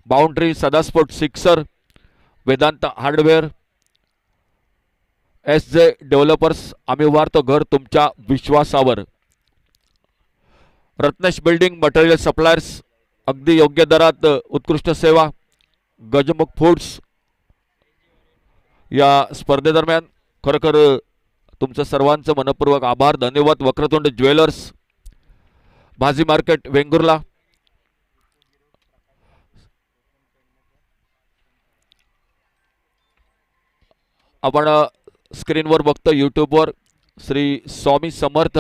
Boundary सदा sport sixer, Vedant hardware, SJ developers, आम्ही उभारतो घर तुमच्या विश्वासावर, रत्नेश बिल्डिंग मटेरियल सप्लायर्स, अगदी योग्य दरात उत्कृष्ट सेवा, गजमुख फूड्स। या स्पर्धेदरम्यान खरोखर तुमचं सर्वांचं मनपूर्वक आभार, धन्यवाद। वक्रतुंड ज्वेलर्स, भाजी मार्केट वेंगुर्ला, आपण स्क्रीनवर बघतो यूट्यूबवर श्री स्वामी समर्थ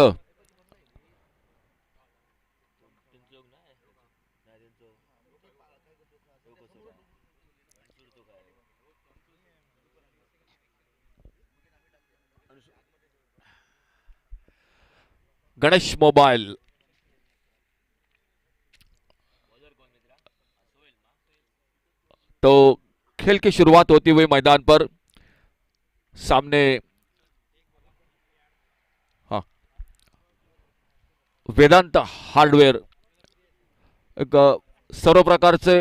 गणेश मोबाइल। तो खेल की शुरुआत होती हुई मैदान पर सामने वेदांत हार्डवेअर, एक सर्व प्रकारचे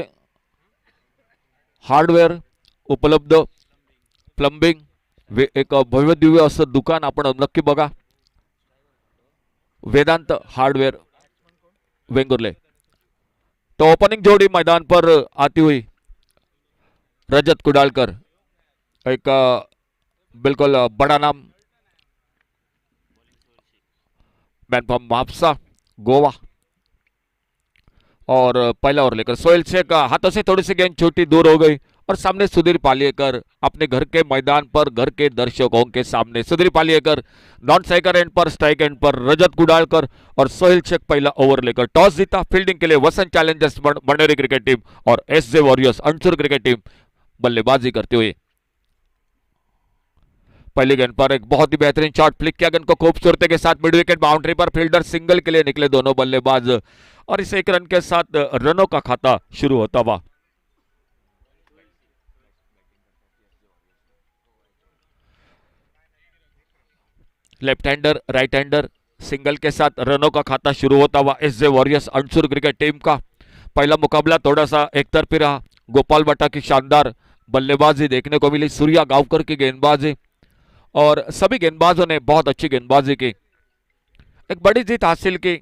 हार्डवेअर उपलब्ध, प्लंबिंग, एक भव्य दिव्य असं दुकान आपण नक्की बघा। वेदांत हार्डवेयर वेंगुर्ले। तो ओपनिंग जोड़ी मैदान पर आती हुई रजत कुडालकर, एक बिल्कुल बड़ा नाम, मैन फ्रॉम मापसा गोवा। और पहला ओवर लेकर सोहेल शेख, हाथों से थोड़ी सी गेंद छोटी दूर हो गई और सामने सुधीर पालियेकर अपने घर के मैदान पर घर के दर्शकों के सामने। सुधीर पालियेकर नॉन स्ट्राइकर एंड पर, स्ट्राइक एंड पर रजत कुडालकर और सोहेल शेख पहला ओवर लेकर टॉस जीता। फील्डिंग के लिए वसंत चैलेंजर्स बंडेरी क्रिकेट टीम और SJ Warriors Ansur cricket team बल्लेबाजी करते हुए। पहली गेंद पर एक बहुत ही बेहतरीन शॉट फ्लिक किया, गेंद को खूबसूरती के साथ मिड विकेट बाउंड्री पर, फील्डर सिंगल के लिए निकले दोनों बल्लेबाज और इस एक रन के साथ रनों का खाता शुरू होता हुआ। Left hander right hander single के साथ रनों का खाता शुरू होता हुआ SJ Warriors Ansur cricket team का। पहला मुकाबला थोड़ा सा एक तरफी रहा। गोपाल भट्टा की शानदार बल्लेबाजी देखने को मिली, सूर्या गांवकर की गेंदबाजी और सभी गेंदबाजों ने बहुत अच्छी गेंदबाजी की। एक बड़ी जीत हासिल की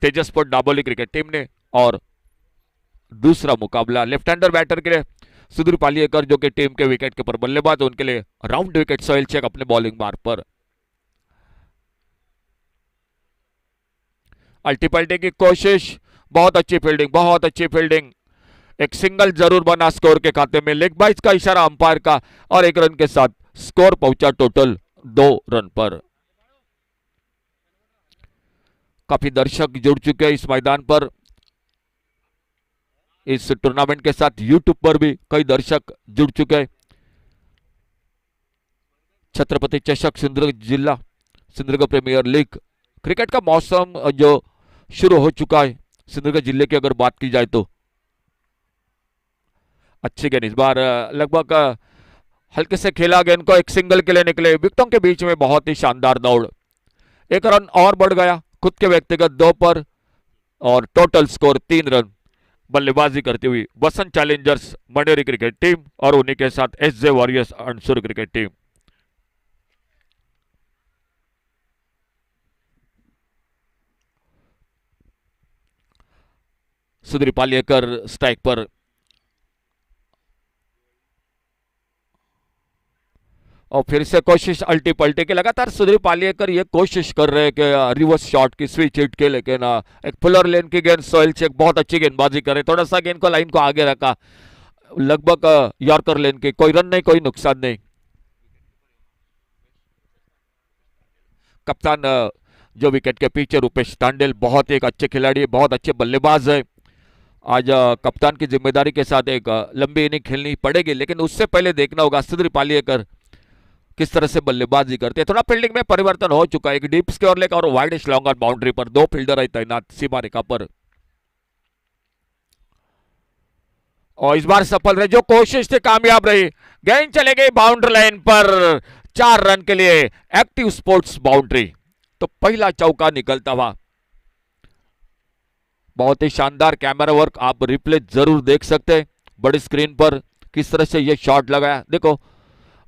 Tejas sport Dabolim cricket team ने। और दूसरा मुकाबला लेफ्ट हैंडर बैटर के लिए सुधीर पालियेकर जो कि टीम के विकेट के ऊपर बल्लेबाज, उनके लिए राउंड विकेट सोहेल शेख अपने बॉलिंग मार्ग पर। अल्टी पल्टी की कोशिश, बहुत अच्छी फील्डिंग, बहुत अच्छी फील्डिंग। एक सिंगल जरूर बना स्कोर के खाते में, लेग बाइज का इशारा अंपायर का और एक रन के साथ स्कोर पहुंचा टोटल 2 रन पर। काफी दर्शक जुड़ चुके हैं इस मैदान पर, इस टूर्नामेंट के साथ यूट्यूब पर भी कई दर्शक जुड़ चुके हैं। छत्रपति चषक सिंधुदुर्ग जिला, सिंधुदुर्ग प्रीमियर लीग क्रिकेट का मौसम जो शुरू हो चुका है सिंधुदुर्ग जिले की अगर बात की जाए तो। अच्छी गेंद इस बार लगभग हल्के से खेला, गेंद को एक सिंगल के लिए निकले, विकेटों के बीच में बहुत ही शानदार दौड़। एक रन और बढ़ गया खुद के व्यक्तिगत 2 पर और टोटल स्कोर 3 रन। बल्लेबाजी करती हुई Vasant Challengers Manderi cricket team और उन्हीं के साथ SJ Warriors Ansur cricket team. Sudhir Paliyekar strike पर और फिर से कोशिश अल्टी पल्टी की। लगातार सुधीर पालियेकर ये कोशिश कर रहे हैं कि रिवर्स शॉट की स्विच हिट के, लेकिन एक फुलर लेन की गेंद सोहेल शेख बहुत अच्छी गेंदबाजी करे, थोड़ा सा गेंद को लाइन को आगे रखा, लगभग यॉर्कर लेन की, कोई रन नहीं, कोई नुकसान नहीं। कप्तान जो विकेट के पीछे रूपेश तांडेल, बहुत एक अच्छे खिलाड़ी, बहुत अच्छे बल्लेबाज है। आज कप्तान की जिम्मेदारी के साथ एक लंबी इनिंग खेलनी पड़ेगी, लेकिन उससे पहले देखना होगा सुधीर पालियेकर किस तरह से बल्लेबाजी करते हैं। थोड़ा फील्डिंग में परिवर्तन हो चुका है, एक डीप स्क्वायर लेग और वाइड लॉन्गर बाउंड्री पर 2 फील्डर है तैनात सीमा रेखा पर। और इस बार सफल रहे, जो कोशिश थी कामयाब रही, गेंद चले गई बाउंड्री लाइन पर 4 रन के लिए एक्टिव स्पोर्ट्स बाउंड्री। तो पहला चौका निकलता हुआ, बहुत ही शानदार कैमरा वर्क, आप रिप्ले जरूर देख सकते हैं। बड़ी स्क्रीन पर किस तरह से ये शॉट लगाया, देखो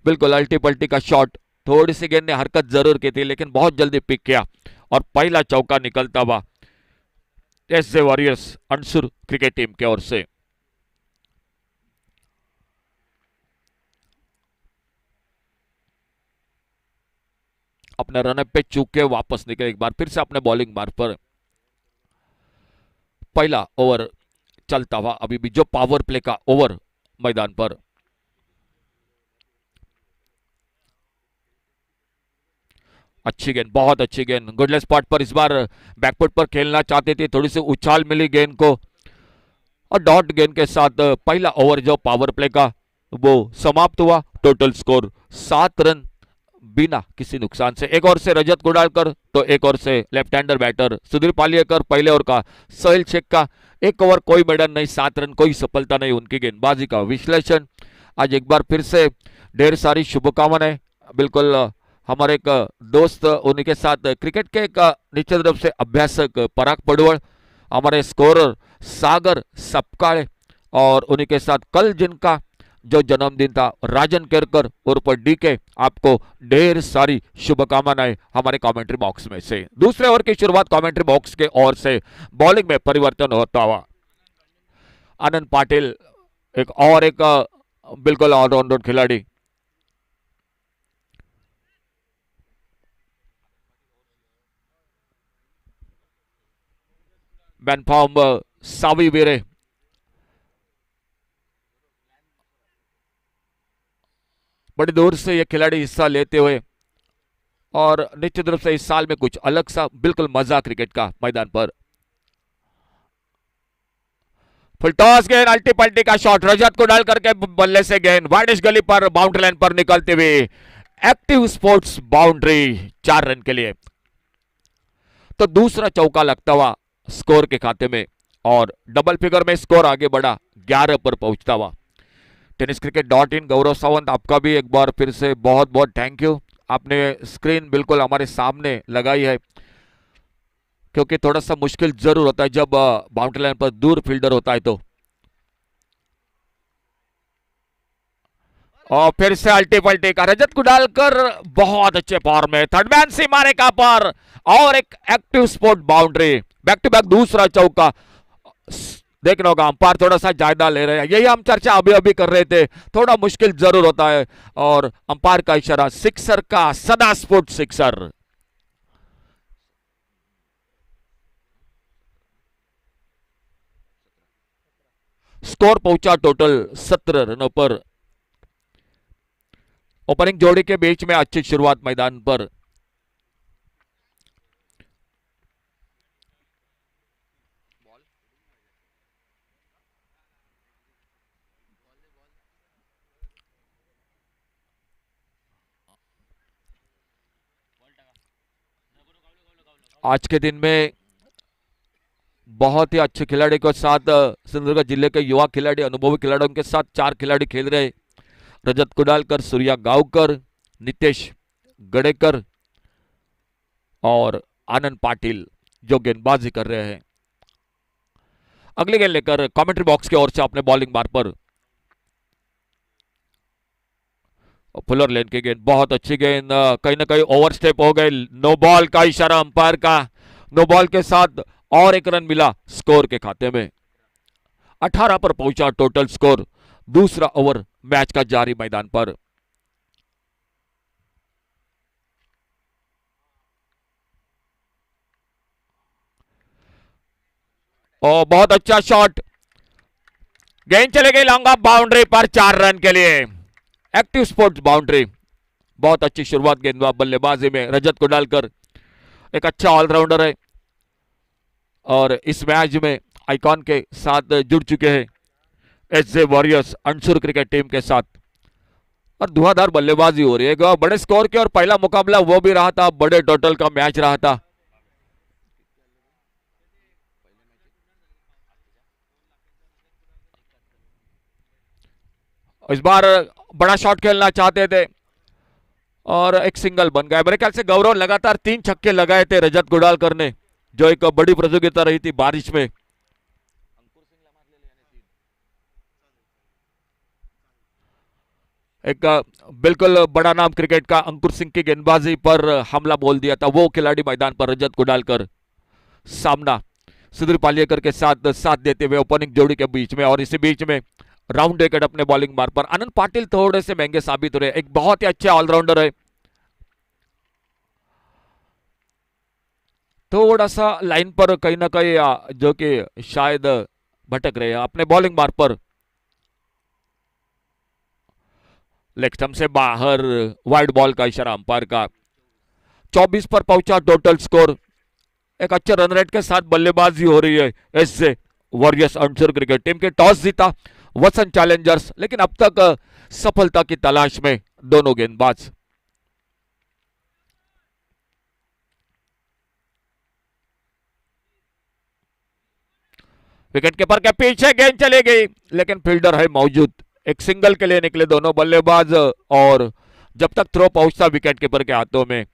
बिल्कुल अल्टी पल्टी का शॉट। थोड़ी सी गेंद ने हरकत जरूर की थी लेकिन बहुत जल्दी पिक किया और पहला चौका निकलता हुआ SJ Warriors Ansur cricket team की ओर से। अपने रन पे चूक के वापस निकले, एक बार फिर से अपने बॉलिंग मार्ग पर। पहला ओवर चलता हुआ अभी भी जो पावर प्ले का ओवर मैदान पर। अच्छी गेंद, बहुत अच्छी गेंद, गुडलेस स्पॉट पर इस बार बैकफुट पर खेलना चाहती थी, थोड़ी सी उछाल मिली गेंद को और डॉट गेंद के साथ पहला ओवर जो पावर प्ले का वो समाप्त हुआ। टोटल स्कोर 7 रन बिना किसी नुकसान से। एक ओवर से रजत कुडालकर तो एक ओवर से लेफ्ट हैंडर बैटर सुधीर पालियकर। पहले ओवर का सोहेल शेख का एक ओवर कोई मेडन नहीं, 7 रन, कोई सफलता नहीं उनकी गेंदबाजी का विश्लेषण। आज एक बार फिर से ढेर सारी शुभकामनाएं। बिल्कुल हमारे एक दोस्त उन्हीं के साथ क्रिकेट के एक निश्चित रूप से अभ्यासक पराग पडवल, हमारे स्कोरर सागर सपकाळे और उन्हीं के साथ कल जिनका जो जन्मदिन था राजन केरकर उर्फ डीके, आपको ढेर सारी शुभकामनाएं हमारे कमेंट्री बॉक्स में से। दूसरे ओवर की शुरुआत कमेंट्री बॉक्स के ओर से बॉलिंग में परिवर्तन होता हुआ आनंद पाटिल एक और एक बिल्कुल ऑलराउंडर खिलाड़ी। बैनफॉर्म सावी वीरे बड़ी दूर से ये खिलाड़ी हिस्सा लेते हुए और निश्चित रूप से इस साल में कुछ अलग सा बिल्कुल मजा क्रिकेट का मैदान पर। फुल टॉस गेंद, अल्टी पल्टी का शॉट, रजत को डाल करके बल्ले से गेंद वाइडिश गली पर बाउंड्री लाइन पर निकलते हुए एक्टिव स्पोर्ट्स बाउंड्री 4 रन के लिए। तो दूसरा चौका लगता हुआ स्कोर के खाते में और डबल फिगर में स्कोर आगे बढ़ा 11 पर पहुंचता हुआ। tenniscricket.in गौरव सावंत, आपका भी एक बार फिर से बहुत बहुत थैंक यू। आपने स्क्रीन बिल्कुल हमारे सामने लगाई है क्योंकि थोड़ा सा मुश्किल जरूर होता है जब बाउंड्री लाइन पर दूर फील्डर होता है तो। और फिर से अल्टी पल्टी का रजत को डालकर बहुत अच्छे फॉर्म में थर्ड मैन सीमा रेखा पर और एक active sport boundary. Back to back दूसरा चौका। देखना होगा अंपायर थोड़ा सा जायदा ले रहे हैं, यही हम चर्चा अभी अभी कर रहे थे, थोड़ा मुश्किल जरूर होता है और अंपायर का इशारा सिक्सर का, सदा स्पोर्ट सिक्सर। स्कोर पहुंचा टोटल 17 रनों पर। ओपनिंग जोड़ी के बीच में अच्छी शुरुआत मैदान पर। आज के दिन में बहुत ही अच्छे खिलाड़ी के साथ सिंधुदुर्ग जिले के युवा खिलाड़ी, अनुभवी खिलाड़ियों के साथ 4 खिलाड़ी खेल रहे। रजत कुडालकर, सूर्या गावकर, नितेश गडेकर और आनंद पाटिल जो गेंदबाजी कर रहे हैं। अगली गेंद लेकर कमेंट्री बॉक्स की ओर से अपने बॉलिंग मार्ग पर फुलर लेन की गेंद, बहुत अच्छी गेंद, कहीं ना कहीं ओवर स्टेप हो गए। नो बॉल का इशारा अंपायर का, नो बॉल के साथ और एक रन मिला स्कोर के खाते में। 18 पर पहुंचा टोटल स्कोर। दूसरा ओवर मैच का जारी मैदान पर। और बहुत अच्छा शॉट, गेंद चले गई लॉन्ग ऑफ बाउंड्री पर 4 रन के लिए। Active sports boundary. बहुत अच्छी शुरुआत गेंदबाज बल्लेबाजी में रजत को डालकर, एक अच्छा ऑलराउंडर है और इस मैच में आइकॉन के साथ जुड़ चुके हैं SJ Warriors Ansur cricket team के साथ और धुआंधार बल्लेबाजी हो रही है बड़े स्कोर के। और पहला मुकाबला वो भी रहा था, बड़े टोटल का मैच रहा था। इस बार बड़ा शॉट खेलना चाहते थे और एक सिंगल बन गया। मेरे ख्याल से गौरव लगातार 3 छक्के लगाए थे रजत गुडालकर ने, जो एक बड़ी प्रतियोगिता रही थी बारिश में। एक बिल्कुल बड़ा नाम क्रिकेट का अंकुर सिंह की गेंदबाजी पर हमला बोल दिया था वो खिलाड़ी मैदान पर रजत कुडालकर। सामना सुधीर पालियकर के साथ साथ देते हुए ओपनिंग जोड़ी के बीच में, और इसी बीच में राउंड विकेट अपने बॉलिंग मार पर। आनंद पाटिल थोड़े से महंगे साबित हो रहे, एक बहुत ही अच्छे ऑलराउंडर है, थोड़ा सा लाइन पर कहीं ना कहीं जो कि शायद भटक रहे हैं अपने बॉलिंग मार पर। लेग स्टंप से बाहर, वाइड बॉल का इशारा अंपायर का। 24 पर पहुंचा टोटल स्कोर। एक अच्छे रन रेट के साथ बल्लेबाजी हो रही है इससे वॉरियर्स अंसुर क्रिकेट टीम के। टॉस जीता वसंत चैलेंजर्स, लेकिन अब तक सफलता की तलाश में दोनों गेंदबाज। विकेट कीपर के पीछे गेंद चली गई, लेकिन फील्डर है मौजूद। एक सिंगल के लिए निकले दोनों बल्लेबाज, और जब तक थ्रो पहुंचता विकेट कीपर के हाथों में।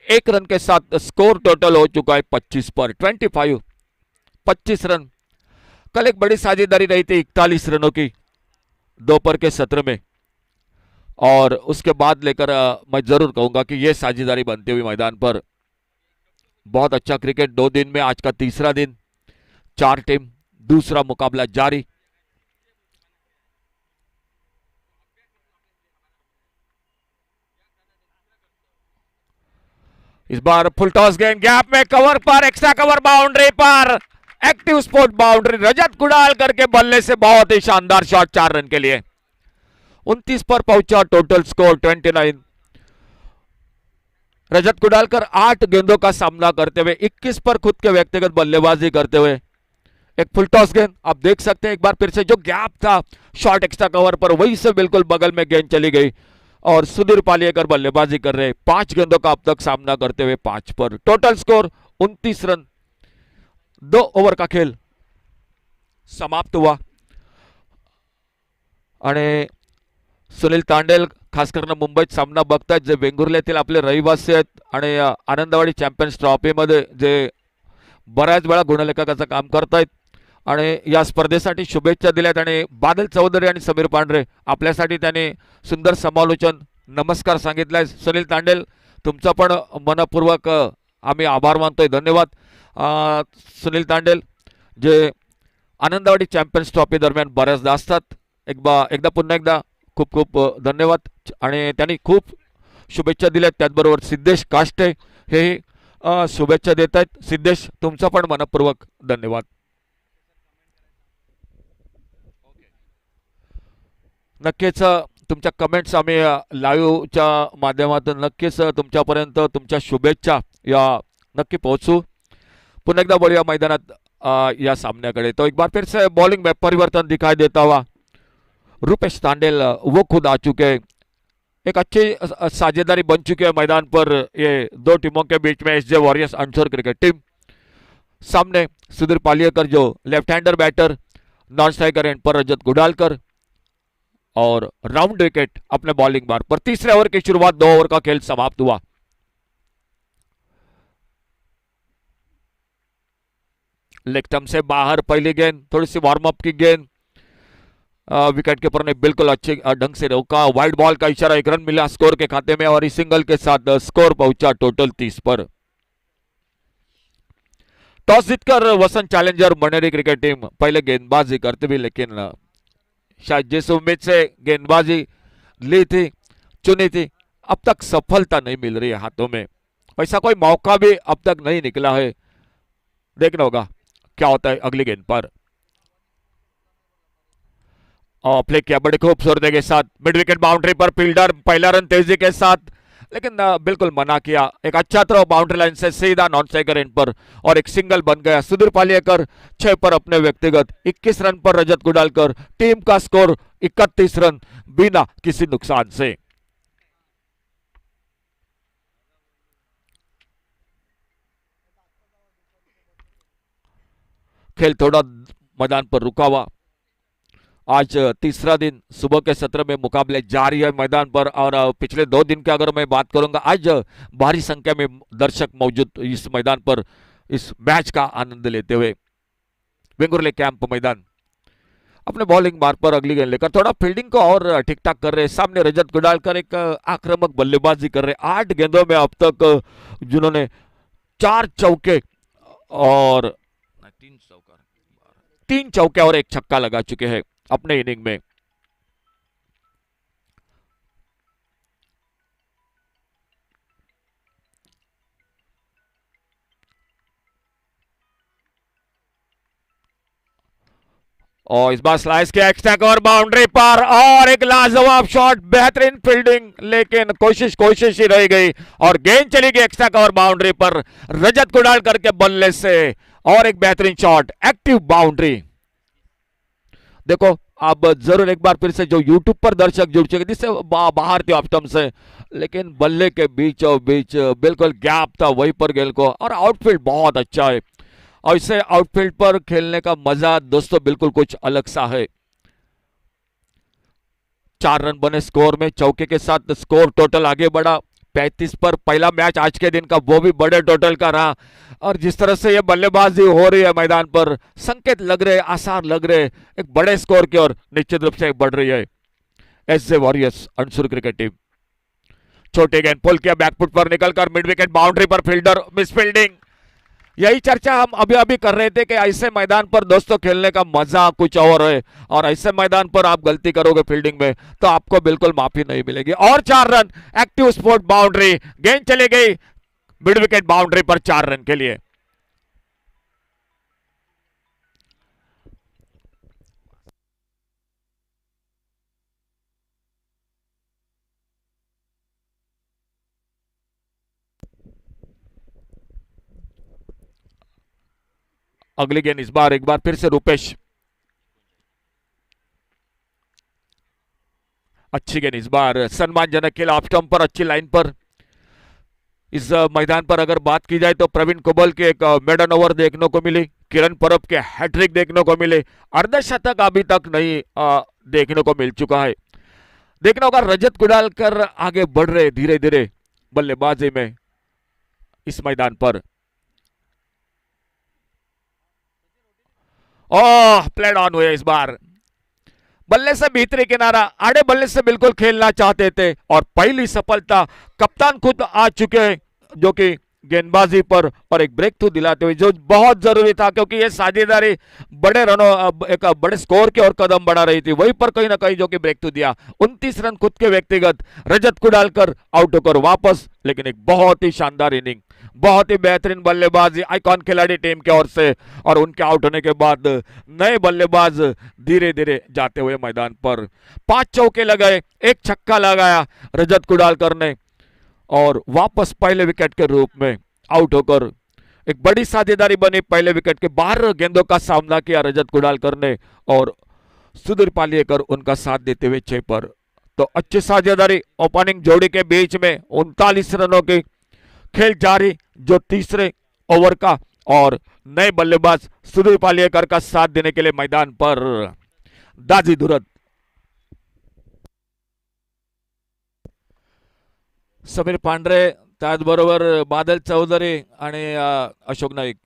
एक रन के साथ स्कोर टोटल हो चुका है 25 पर 25, 25 रन। कल एक बड़ी साझेदारी रही थी 41 रनों की दोपहर के सत्र में, और उसके बाद लेकर मैं जरूर कहूंगा कि यह साझेदारी बनती हुई मैदान पर। बहुत अच्छा क्रिकेट 2 दिन में, आज का तीसरा दिन, 4 टीम, दूसरा मुकाबला जारी। इस बार फुल टॉस गेंद गैप में, कवर पर, एक्स्ट्रा कवर बाउंड्री पर, एक्टिव स्पोर्ट बाउंड्री। रजत कुडालकर के बल्ले से बहुत ही शानदार शॉट 4 रन के लिए। 29 पर पहुंचा टोटल स्कोर 29। रजत कुडालकर 8 गेंदों का सामना करते हुए 21 पर खुद के व्यक्तिगत बल्लेबाजी करते हुए एक फुल टॉस गेंद आप देख सकते हैं। एक बार फिर से जो गैप था शॉर्ट एक्स्ट्रा कवर पर, वही से बिल्कुल बगल में गेंद चली गई, और सुधीर पालियकर बल्लेबाजी कर रहे। 5 गेंदों का अब तक सामना करते हुए 5 पर टोटल स्कोर 29 रन। 2 ओव्हर का खेल समाप्त हुआ, आणि सुनील तांडेल खास करून मुंबईत सामना बघतायत, जे वेंगुर्ल्यातील आपले रहिवासी आहेत आणि आनंदवाडी चॅम्पियन्स ट्रॉफीमध्ये जे बऱ्याच वेळा गुणलेखकाचं काम करतायत, आणि या स्पर्धेसाठी शुभेच्छा दिल्यात। आणि बादल चौधरी आणि समीर पांढरे आपल्यासाठी त्यांनी सुंदर समालोचन, नमस्कार सांगितलाय। सुनील तांडेल तुमचा पण मनपूर्वक आम्ही आभार मानतोय, धन्यवाद। सुनील तांडेल जे आनंदवाडी चॅम्पियन्स ट्रॉफी दरम्यान बऱ्याचदा असतात, एकदा पुन्हा एकदा खूप खूप धन्यवाद। आणि त्यांनी खूप शुभेच्छा दिल्यात, त्याचबरोबर सिद्धेश काष्टे हेही शुभेच्छा देत आहेत। सिद्धेश तुमचा पण मनपूर्वक धन्यवाद। नक्कीच तुमच्या कमेंट्स आम्ही लाईव्हच्या माध्यमातून नक्कीच तुमच्यापर्यंत तुमच्या शुभेच्छा या नक्की पोहोचू। पुन्हा एकदा बढिया मैदानात या सामन्याकडे। तो एक बार फिर से बॉलिंग में परिवर्तन दिखाई देता हुआ रुपेश तांडेल वो खुद आ चुके हैं। एक अच्छी साझेदारी बन चुकी है मैदान पर ये 2 टीमों के बीच में। SJ Warriors Ansur cricket team सामने सुधीर पालियकर जो left hander batter, non striker end पर रजत कुडालकर, और राउंड विकेट अपने बॉलिंग बार पर। तीसरे ओवर की शुरुआत, 2 ओवर का खेल समाप्त हुआ। लेग स्टंप से बाहर पहली गेंद, थोड़ी सी वार्म अप की गेंद, विकेट कीपर ने बिल्कुल अच्छे ढंग से रोका। वाइड बॉल का इशारा, 1 रन मिला स्कोर के खाते में, और इस सिंगल के साथ स्कोर पहुंचा टोटल 30 पर। टॉस जीतकर वसंत चैलेंजर मनेरी क्रिकेट टीम पहले गेंदबाजी करते हुए, लेकिन शायद जिस उम्मीद से गेंदबाजी ली थी, चुनी थी, अब तक सफलता नहीं मिल रही है हाथों में। ऐसा कोई मौका भी अब तक नहीं निकला है। देखना होगा क्या होता है अगली गेंद पर। और प्ले किया बड़ी खूबसूरती के साथ, मिड विकेट बाउंड्री पर फील्डर पहला रन तेजी के साथ, लेकिन बिल्कुल मना किया। एक अच्छा थ्रो बाउंड्री लाइन से सीधा नॉन स्ट्राइकर एंड पर, और एक सिंगल बन गया। सुधीर पालियकर 6 पर अपने व्यक्तिगत, 21 रन पर रजत कुडालकर। टीम का स्कोर 31 रन बिना किसी नुकसान से। खेल थोड़ा मैदान पर रुका हुआ। आज तीसरा दिन, सुबह के सत्र में मुकाबले जारी है मैदान पर, और पिछले 2 दिन की अगर मैं बात करूंगा, आज भारी संख्या में दर्शक मौजूद इस मैदान पर इस मैच का आनंद लेते हुए। वेंगुर्ले कैंप मैदान, अपने बॉलिंग मार्ग पर अगली गेंद लेकर थोड़ा फील्डिंग को और ठीक ठाक कर रहे हैं। सामने रजत गुडालकर एक आक्रामक बल्लेबाजी कर रहे हैं। 8 गेंदों में अब तक जिन्होंने 4 चौके और 3 चौके और 1 छक्का लगा चुके हैं अपने इनिंग में। और इस बार स्लाइस किया एक्स्ट्रा कवर बाउंड्री पर और एक लाजवाब शॉट, बेहतरीन फील्डिंग, लेकिन कोशिश कोशिश ही रह गई और गेंद चली गई एक्स्ट्रा कवर बाउंड्री पर रजत गुडालकर के बल्ले से। और एक बेहतरीन शॉट, एक्टिव बाउंड्री। देखो अब जरूर एक बार फिर से जो YouTube पर दर्शक जुड़ चुके जिससे बाहर थे ऑप्टम से, लेकिन बल्ले के बीचों बीच बिल्कुल गैप था, वहीं पर गेंद को, और आउटफील्ड बहुत अच्छा है और इसे आउटफील्ड पर खेलने का मजा दोस्तों बिल्कुल कुछ अलग सा है। 4 रन बने स्कोर में, चौके के साथ स्कोर टोटल आगे बढ़ा 35 पर। पहला मैच आज के दिन का वो भी बड़े टोटल का रहा और जिस तरह से ये बल्लेबाजी हो रही है मैदान पर, संकेत लग रहे, आसार लग रहे एक बड़े स्कोर की ओर निश्चित रूप से बढ़ रही है एसजे वॉरियर्स अंशुर क्रिकेट टीम। छोटे गेंद पुल किया बैकफुट पर निकलकर मिड विकेट बाउंड्री पर, फील्डर मिस फील्डिंग। यही चर्चा हम अभी अभी कर रहे थे कि ऐसे मैदान पर दोस्तों खेलने का मजा कुछ और है और ऐसे मैदान पर आप गलती करोगे फील्डिंग में तो आपको बिल्कुल माफी नहीं मिलेगी। और 4 रन, एक्टिव स्पोर्ट बाउंड्री, गेंद चली गई मिड विकेट बाउंड्री पर 4 रन के लिए। अगली गेंद इस बार एक बार फिर से रूपेश, अच्छी गेंद इस बार सम्मानजनक खेल ऑफ स्टंप पर, अच्छी लाइन पर। इस मैदान पर अगर बात की जाए तो प्रवीण कुबल के एक मेडन ओवर देखने को मिली, किरण परब के हैट्रिक देखने को मिले, अर्धशतक अभी तक नहीं देखने को मिल चुका है। देखना होगा रजत गुडालकर आगे बढ़ रहे धीरे धीरे बल्लेबाजी में इस मैदान पर। ओह, प्लेड ऑन हुए इस बार, बल्ले से भीतरी किनारा, आड़े बल्ले से बिल्कुल खेलना चाहते थे और पहली सफलता कप्तान खुद आ चुके हैं जो कि गेंदबाजी पर और एक ब्रेक थ्रू दिलाते हुए, जो बहुत जरूरी था क्योंकि ये साझेदारी बड़े रनों एक बड़े स्कोर की ओर कदम बढ़ा रही थी, वहीं पर कहीं ना कहीं जो कि ब्रेक थ्रू दिया। 29 रन खुद के व्यक्तिगत, रजत को डालकर आउट होकर वापस, लेकिन एक बहुत ही शानदार इनिंग, बहुत ही बेहतरीन बल्लेबाजी आइकॉन खिलाड़ी टीम की ओर से। और उनके आउट होने के बाद नए बल्लेबाज धीरे धीरे जाते हुए मैदान पर 5 चौके लगाए, 1 छक्का लगाया रजत कुडालकर ने और वापस पहले विकेट के रूप में आउट होकर एक बड़ी साझेदारी बनी। पहले विकेट के 12 गेंदों का सामना किया रजत कुडालकर ने और सुधीर पालियकर उनका साथ देते हुए 6 पर। तो अच्छी साझेदारी ओपनिंग जोड़ी के बीच में 39 रनों की खेल जारी जो तीसरे ओवर का, और नए बल्लेबाज सुधीर पालियकर का साथ देने के लिए मैदान पर दाजी दुरत, समीर पांढरे, त्याचबरोबर बादल चौधरी आणि अशोक नाईक,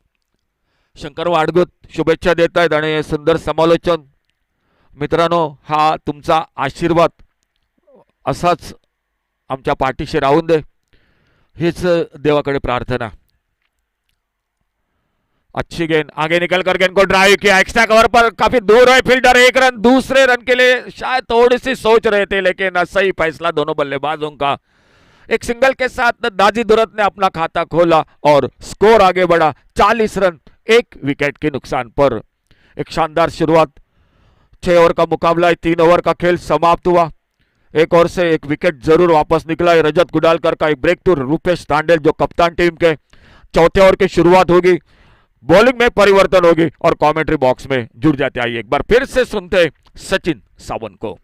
शंकर वाडगुत शुभेच्छा देत आहेत आणि सुंदर समालोचन। मित्रांनो, हा तुमचा आशीर्वाद असाच आमच्या पाठीशी राहून दे, हीच देवाकडे प्रार्थना। अच्छी गेंद, आगे निकलकर गेंद को ड्राइव किया, एक्स्ट्रा कवर पर काफी दूर है फील्डर, 1 रन, दूसरे रन के लिए शायद थोड़ी सी सोच रहे थे लेकिन सही फैसला दोनों बल्लेबाजों का। एक सिंगल के साथ दाजी दुरत ने अपना खाता खोला और स्कोर आगे बढ़ा 40 रन 1 विकेट के नुकसान पर। एक शानदार शुरुआत, 6 ओवर का मुकाबला है, 3 ओवर का खेल समाप्त हुआ। एक ओर से एक विकेट जरूर वापस निकला है रजत गुडालकर का, एक ब्रेक थ्रू रूपेश तांडेल जो कप्तान टीम के। चौथे ओवर की शुरुआत होगी, बॉलिंग में परिवर्तन होगी और कमेंट्री बॉक्स में जुड़ जाते आइए एक बार फिर से सुनते सचिन सावंत को।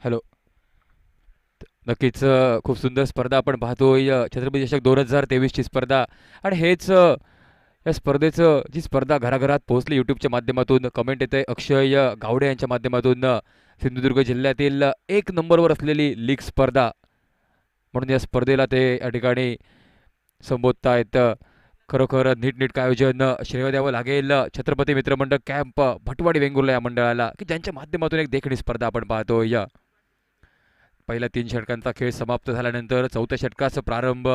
हॅलो. नक्कीच खूप सुंदर स्पर्धा आपण पाहतोय. छत्रपती चषक 2023ची स्पर्धा. आणि हेच या स्पर्धेचं जी स्पर्धा घराघरात पोहोचली यूट्यूबच्या माध्यमातून. कमेंट येते अक्षय गावडे यांच्या माध्यमातून. सिंधुदुर्ग जिल्ह्यातील एक नंबरवर असलेली लीग स्पर्धा म्हणून या स्पर्धेला ते या ठिकाणी संबोधतायत. खरोखर नीटनेटकं आयोजन श्रेय द्यावं लागेल छत्रपती मित्रमंडळ कॅम्प भटवाडी वेंगुर्ला या मंडळाला, की ज्यांच्या माध्यमातून एक देखणी स्पर्धा आपण पाहतोय. पहिल्या 3 षटकांचा खेळ समाप्त झाल्यानंतर चौथ्या षटकाचा प्रारंभ.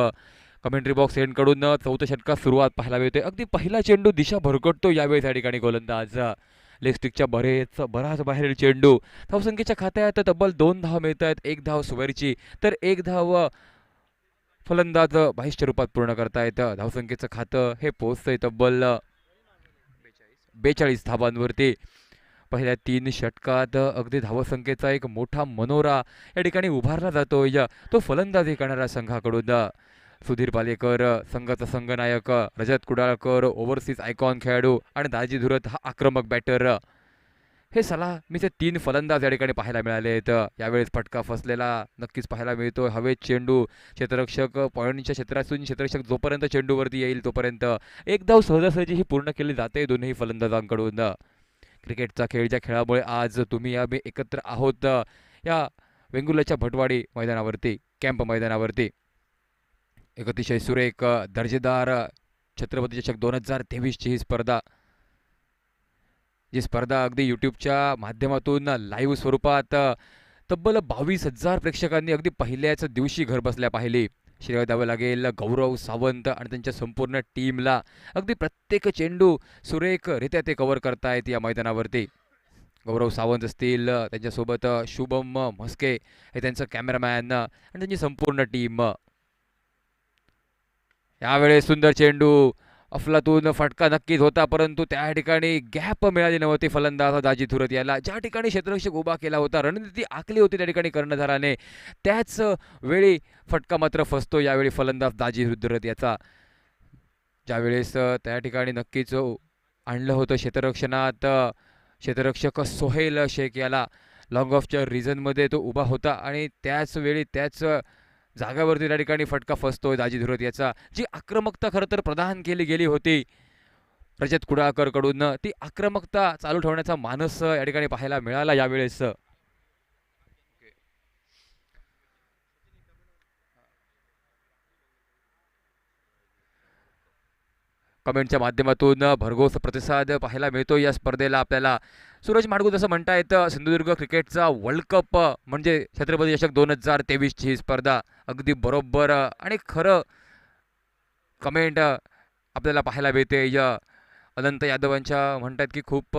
कमेंट्री बॉक्स एंडकडून चौथ्या षटकात सुरुवात पाहायला मिळते. अगदी पहिला चेंडू दिशा भरकटतो यावेळी त्या ठिकाणी गोलंदाज. लेग स्टिकच्या बराच बाहेरील चेंडू. धावसंख्येच्या खात्यात तब्बल 2 धावा मिळत आहेत. 1 धाव सुवेरची तर 1 धाव फलंदाज बाहीच्या रूपात पूर्ण करतायत. धावसंख्येचं खातं हे पोहोचतंय तब्बल 42 धावांवरती. पहिल्या 3 षटकात अगदी धावसंख्येचा एक मोठा मनोरा या ठिकाणी उभारला जातोय. तो फलंदाजी करणाऱ्या संघाकडून सुधीर पालेकर संघाचा संघनायक, रजत कुडाळकर ओव्हरसीज आयकॉन खेळाडू आणि दाजी धुरत हा आक्रमक बॅटर. हे सलामीचे 3 फलंदाज या ठिकाणी पाहायला मिळाले आहेत. यावेळेस फटका फसलेला नक्कीच पाहायला मिळतोय. हवेत चेंडू. क्षेत्ररक्षक पॉईंटच्या क्षेत्रातून क्षेत्ररक्षक जोपर्यंत चेंडूवरती येईल तोपर्यंत 1 धाव सहजासहजी ही पूर्ण केली जाते दोन्ही फलंदाजांकडून. क्रिकेटचा खेळ, ज्या खेळामुळे आज तुम्ही आम्ही एकत्र आहोत या वेंगुर्ल्याच्या भटवाडी मैदानावरती, कॅम्प मैदानावरती. एक अतिशय सुरेख दर्जेदार छत्रपती चषक 2023ची ही स्पर्धा, जी स्पर्धा अगदी यूट्यूबच्या माध्यमातून लाईव्ह स्वरूपात तब्बल 22,000 प्रेक्षकांनी अगदी पहिल्याच दिवशी घर बसल्या पाहिली. श्रेय द्यावं लागेल गौरव सावंत आणि त्यांच्या संपूर्ण टीमला. अगदी प्रत्येक चेंडू सुरेखरित्या ते कव्हर करतायत या मैदानावरती. गौरव सावंत असतील, त्यांच्यासोबत शुभम म्हस्के हे त्यांचं कॅमेरामॅन आणि त्यांची संपूर्ण टीम. यावेळेस सुंदर चेंडू. अफलातून फटका नक्कीच होता, परंतु त्या ठिकाणी गॅप मिळाली नव्हती फलंदाज दाजी धुरत याला. ज्या ठिकाणी क्षेत्ररक्षक उभा केला होता, रणनीती आखली होती त्या ठिकाणी कर्णधाराने, त्याच वेळी फटका मात्र फसतो यावेळी फलंदाज दाजी धुरत याचा. ज्यावेळेस त्या ठिकाणी नक्कीच आणलं होतं क्षेत्ररक्षणात क्षेत्ररक्षक सोहेल शेख याला. लॉंग ऑफच्या रिझनमध्ये तो उभा होता आणि त्याच वेळी त्याच जागावरती त्या ठिकाणी फटका फसतोय दाजी धुरत याचा. जी आक्रमकता खरं तर प्रदान केली गेली होती रजत कुडाळकरकडून, ती आक्रमकता चालू ठेवण्याचा मानस या ठिकाणी पाहायला मिळाला यावेळेस. कमेंटच्या माध्यमातून भरघोस प्रतिसाद पाहायला मिळतो या स्पर्धेला आपल्याला. सूरज माडगूळ असं म्हणता येतं, सिंधुदुर्ग क्रिकेटचा वर्ल्ड कप म्हणजे छत्रपती चषक 2023ची ही स्पर्धा. अगदी बरोबर आणि खरं कमेंट आपल्याला पाहायला मिळते. अनंत यादवांच्या म्हणतात की खूप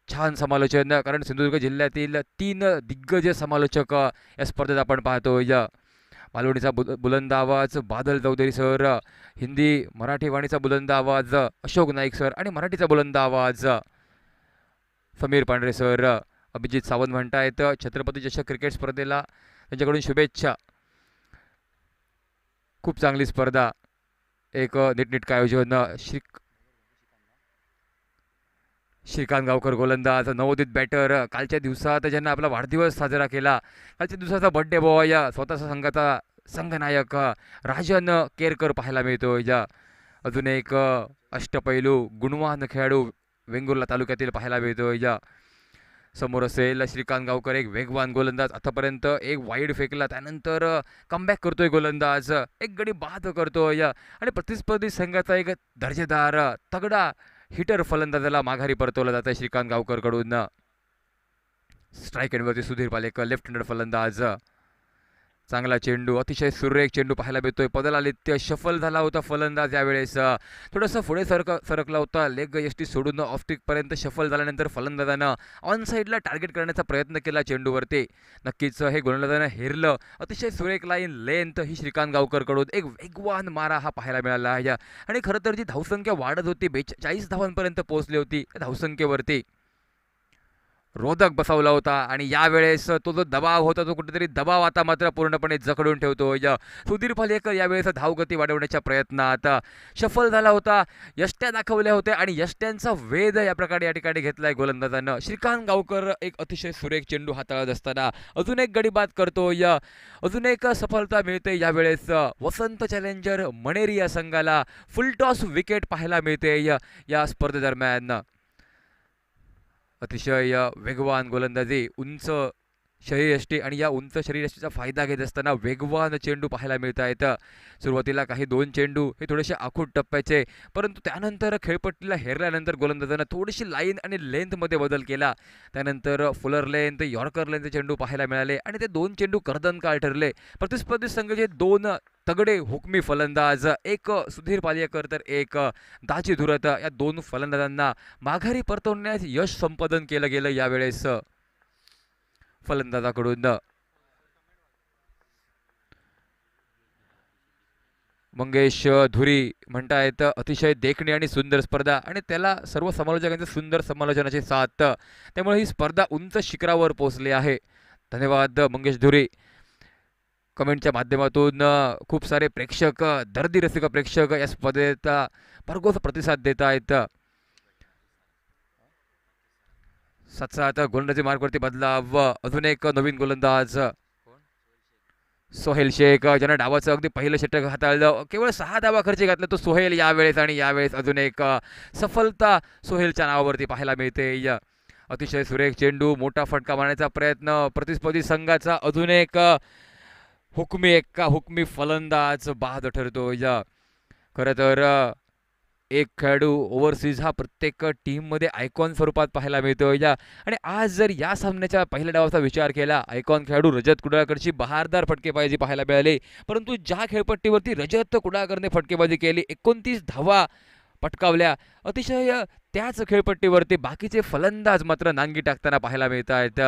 छान समालोचन, कारण सिंधुदुर्ग जिल्ह्यातील 3 दिग्गज समालोचक या स्पर्धेत आपण पाहतोय. मालवणीचा बुलंद आवाज बादल चौधरी सर, हिंदी मराठी वाणीचा बुलंद आवाज अशोक नाईक सर आणि मराठीचा बुलंद आवाज समीर पांढरे सर. अभिजित सावंत म्हणतायत छत्रपती चषक क्रिकेट स्पर्धेला त्यांच्याकडून शुभेच्छा. खूप चांगली स्पर्धा, एक नीटनेटकं आयोजन. श्रीकांत गावकर गोलंदाज, नवोदित बॅटर, कालच्या दिवसात ज्यांना आपला वाढदिवस साजरा केला, कालच्या दिवसाचा बड्डे बॉय, स्वतःचा संघाचा संघनायक राजन केरकर पाहायला मिळतो. अजून एक अष्टपैलू गुणवान खेळाडू वेंगुर्ला तालुक्यातील पाहायला मिळतो. समोर असेल श्रीकांत गावकर, एक वेगवान गोलंदाज, आतापर्यंत एक वाईड फेकला, त्यानंतर कमबॅक करतोय गोलंदाज, एक गडी बाद करतोय आणि प्रतिस्पर्धी संघाचा एक दर्जेदार तगडा हिटर फलंदाजाला माघारी परतवलं जातं श्रीकांत गावकरकडून. स्ट्राईक एंडवरती सुधीर पालेकर, लेफ्ट हँडर फलंदाज. चांगला चेंडू, अतिशय सुरेख चेंडू पाहायला मिळतोय. पदलालित्य शफल झाला होता फलंदाज यावेळेस, थोडंसं पुढे सरकला होता. लेग यष्टी सोडून ऑफ स्टिकपर्यंत शफल झाल्यानंतर फलंदाजानं ऑन साईडला टार्गेट करण्याचा प्रयत्न केला चेंडूवरती. नक्कीच हे गोलंदाजानं हेरलं. अतिशय सुरेख लाईन लेंथ ही श्रीकांत गावकरकडून एक वेगवान मारा हा पाहायला मिळाला आहे. आणि खरं तर जी धावसंख्या वाढत होती 42 धावांपर्यंत पोहोचली होती त्या धावसंख्येवरती रोधक बसवला होता आणि यावेळेस तो जो दबाव होता तो कुठेतरी दबाव आता मात्र पूर्णपणे जखडून ठेवतो. सुधीर पालेकर यावेळेस धावगती वाढवण्याच्या प्रयत्नात सफल झाला होता. यष्ट्या दाखवल्या होत्या आणि यष्ट्यांचा वेध या प्रकारे या ठिकाणी घेतलाय गोलंदाजानं. श्रीकांत गावकर एक अतिशय सुरेख चेंडू हाताळत असताना अजून एक गडी बाद करतोय. अजून एक सफलता मिळते. यावेळेस वसंत चॅलेंजर मणेरी या संघाला फुलटॉस विकेट पाहायला मिळते या स्पर्धेदरम्यान. अतिशय वेगवान गोलंदाजी, उंच शरीरयष्टी आणि या उंच शरीरयष्टीचा फायदा घेत असताना वेगवान चेंडू पाहायला मिळत आहेत. सुरुवातीला काही 2 चेंडू हे थोडेसे आखूड टप्प्याचे, परंतु त्यानंतर खेळपट्टीला हेरल्यानंतर गोलंदाजानं थोडीशी लाईन आणि लेंथमध्ये बदल केला. त्यानंतर फुलर लेंथ, यॉर्कर लेंथचे चेंडू पाहायला मिळाले आणि ते 2 चेंडू कर्दनकाळ ठरले. प्रतिस्पर्धी संघाचे 2 तगडे हुकमी फलंदाज, एक सुधीर पालेकर तर एक दाजी धुरत, या 2 फलंदाजांना माघारी परतवण्यास यश संपादन केलं गेलं यावेळेस फलंदाजाकडून. मंगेश धुरी म्हणतायत अतिशय देखणी आणि सुंदर स्पर्धा आणि त्याला सर्व समालोचकांचे सुंदर समालोचनाची साथ, त्यामुळे ही स्पर्धा उंच शिखरावर पोहोचली आहे. धन्यवाद मंगेश धुरी. कमेंटच्या माध्यमातून खूप सारे प्रेक्षक, दर्दी रसिक प्रेक्षक या स्पर्धेचा भरघोस प्रतिसाद देत आहेत. 7-7 गोलंदाजी मार्कवरती बदलाव. अजून एक नवीन गोलंदाज सोहेल शेख, ज्यानं डावाचं अगदी पहिलं षटक हाताळलं. केवळ 6 धावा खर्च घातला तो सोहेल यावेळेस आणि यावेळेस अजून एक सफलता सोहेलच्या नावावरती पाहायला मिळते. अतिशय सुरेख चेंडू, मोठा फटका मारण्याचा प्रयत्न प्रतिस्पर्धी संघाचा. अजून एक हुकमी फलंदाज बाद ठरतो. खरं तर एक खेळाडू ओव्हरसीज हा प्रत्येक टीममध्ये आयकॉन स्वरूपात पाहायला मिळतो. आणि आज जर या सामन्याच्या पहिल्या डावाचा विचार केला, आयकॉन खेळाडू रजत कुडाळकरची बहारदार फटकेबाजी पाहायला मिळाली. परंतु ज्या खेळपट्टीवरती रजत कुडाळकरने फटकेबाजी केली, 29 धावा पटकावल्या, अतिशय त्याच खेळपट्टीवरती बाकीचे फलंदाज मात्र नांगी टाकताना पाहायला मिळत आहेत.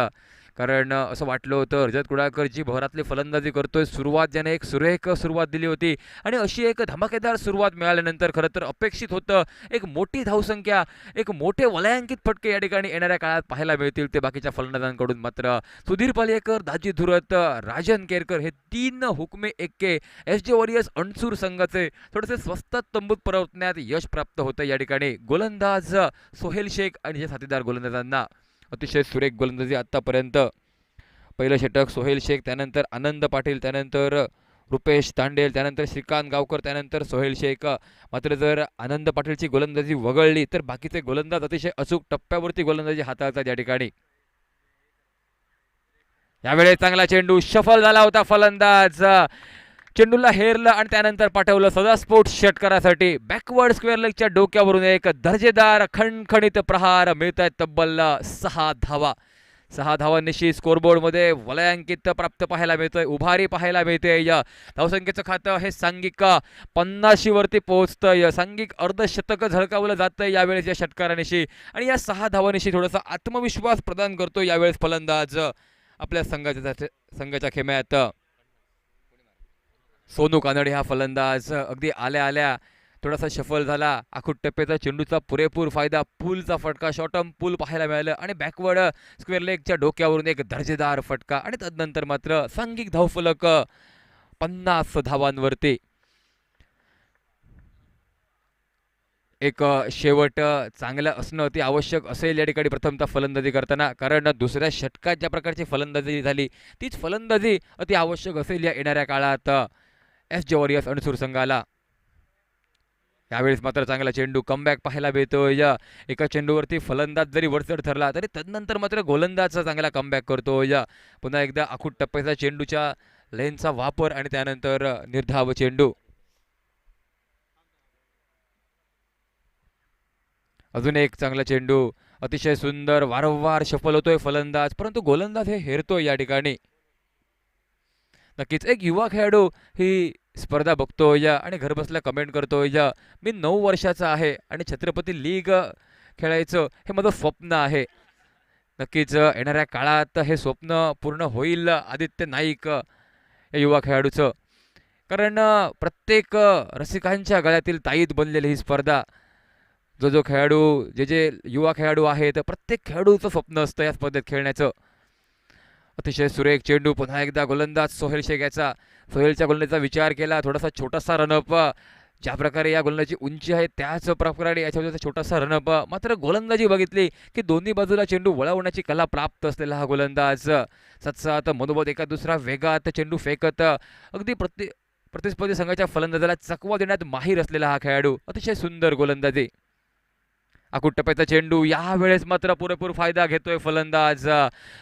कारण असं वाटलं होतं रजत कुडाळकरची भरातली फलंदाजी करतोय, सुरुवात ज्याने एक सुरेख सुरुवात दिली होती आणि अशी एक धमाकेदार सुरुवात मिळाल्यानंतर खरं तर अपेक्षित होतं एक मोठी धावसंख्या, एक मोठे वलयांकित फटके या ठिकाणी येणाऱ्या काळात पाहायला मिळतील ते बाकीच्या फलंदाजांकडून. मात्र सुधीर पालेकर, दाजी धुरत, राजन केरकर हे 3 हुकमे एक्के SJ वॉरियर्स अणसूर संघाचे थोडेसे स्वस्तात तंबूत परतण्यात यश प्राप्त होतं या ठिकाणी. गोलंदाज सोहेल शेख आणि साथीदार गोलंदाजांना अतिशय सुरेख गोलंदाजी आत्तापर्यंत. पहिलं षटक सोहेल शेख, त्यानंतर आनंद पाटील, त्यानंतर रुपेश तांडेल, त्यानंतर श्रीकांत गावकर, त्यानंतर सोहेल शेख. मात्र जर आनंद पाटीलची गोलंदाजी वगळली तर बाकीचे गोलंदाज अतिशय अचूक टप्प्यावरती गोलंदाजी हाताळतात या ठिकाणी. यावेळेस चांगला चेंडू सफल झाला होता. फलंदाज चेंडूला हेरलं आणि त्यानंतर पाठवलं सदास्फोट षटकारासाठी. बॅकवर्ड स्क्वेअर लेगच्या डोक्यावरून एक दर्जेदार खणखणीत प्रहार मिळत आहेत. तब्बल 6 धावा. 6 धावांनिशी स्कोरबोर्डमध्ये वलयांकित प्राप्त पाहायला मिळतोय, उभारी पाहायला मिळते. धावसंख्येचं खातं हे सांघिक 50 वरती पोहोचतंय. सांघिक अर्धशतक झळकावलं जातंय यावेळेस या षटकारानिशी आणि या 6 धावांनिशी थोडासा आत्मविश्वास प्रदान करतो यावेळेस फलंदाज आपल्या संघाच्या खेम्यात. सोनू कानडे हा फलंदाज अगदी आल्या आल्या थोडासा सफल झाला. आखूड टप्प्याचा चेंडूचा पुरेपूर फायदा, पूलचा फटका, शॉर्टम पूल पाहायला मिळालं आणि बॅकवर्ड स्क्वेअर लेगच्या डोक्यावरून एक दर्जेदार फटका आणि तदनंतर मात्र सांघिक धावफलक 50 धावांवरती. एक शेवट चांगलं असणं अति आवश्यक असेल या ठिकाणी प्रथमतः फलंदाजी करताना, कारण दुसऱ्या षटकात ज्या प्रकारची फलंदाजी झाली तीच फलंदाजी अति आवश्यक असेल या येणाऱ्या काळात SJ वॉरियर्स अणसूर संघाला. यावेळेस मात्र चांगला चेंडू कमबॅक पाहायला मिळतोय. एका चेंडूवरती फलंदाज जरी वरचढ ठरला तरी तदनंतर मात्र गोलंदाजचा चांगला कमबॅक करतोय. पुन्हा एकदा आखूड टप्प्याचा चेंडूच्या लेनचा वापर आणि त्यानंतर निर्धाव चेंडू. अजून एक चांगला चेंडू, अतिशय सुंदर, वारंवार सफल होतोय फलंदाज, परंतु गोलंदाज हे हेरतोय या ठिकाणी. नक्कीच एक युवा खेळाडू ही स्पर्धा बघतोय आणि घरबसल्या कमेंट करतोय, मी 9 वर्षाचा आहे आणि छत्रपती लीग खेळायचं हे माझं स्वप्न आहे. नक्कीच येणाऱ्या काळात हे स्वप्न पूर्ण होईल आदित्य नाईक या युवा खेळाडूचं, कारण प्रत्येक रसिकांच्या गळ्यातील ताईत बनलेली ही स्पर्धा. जो खेळाडू जे युवा खेळाडू आहेत प्रत्येक खेळाडूचं स्वप्न असतं या स्पर्धेत खेळण्याचं. अतिशय सुरेख चेंडू, पुन्हा एकदा गोलंदाज सोहेल शेख याचा. सोहेलच्या गोलंदाजीचा विचार केला, थोडासा छोटासा रनअप. ज्या प्रकारे या गोलंदाजी उंची आहे त्याच प्रकारे याच्यावर छोटासा रनअप. मात्र गोलंदाजी बघितली की दोन्ही बाजूला चेंडू वळवण्याची कला प्राप्त असलेला हा गोलंदाज सतसात मनोबत एका दुसरा वेगात चेंडू फेकत अगदी प्रतिस्पर्धी संघाच्या फलंदाजाला चकवा देण्यात माहीर असलेला हा खेळाडू. अतिशय सुंदर गोलंदाजी. आखूड टप्प्याचा चेंडू, यावेळेस मात्र पुरेपूर फायदा घेतोय फलंदाज.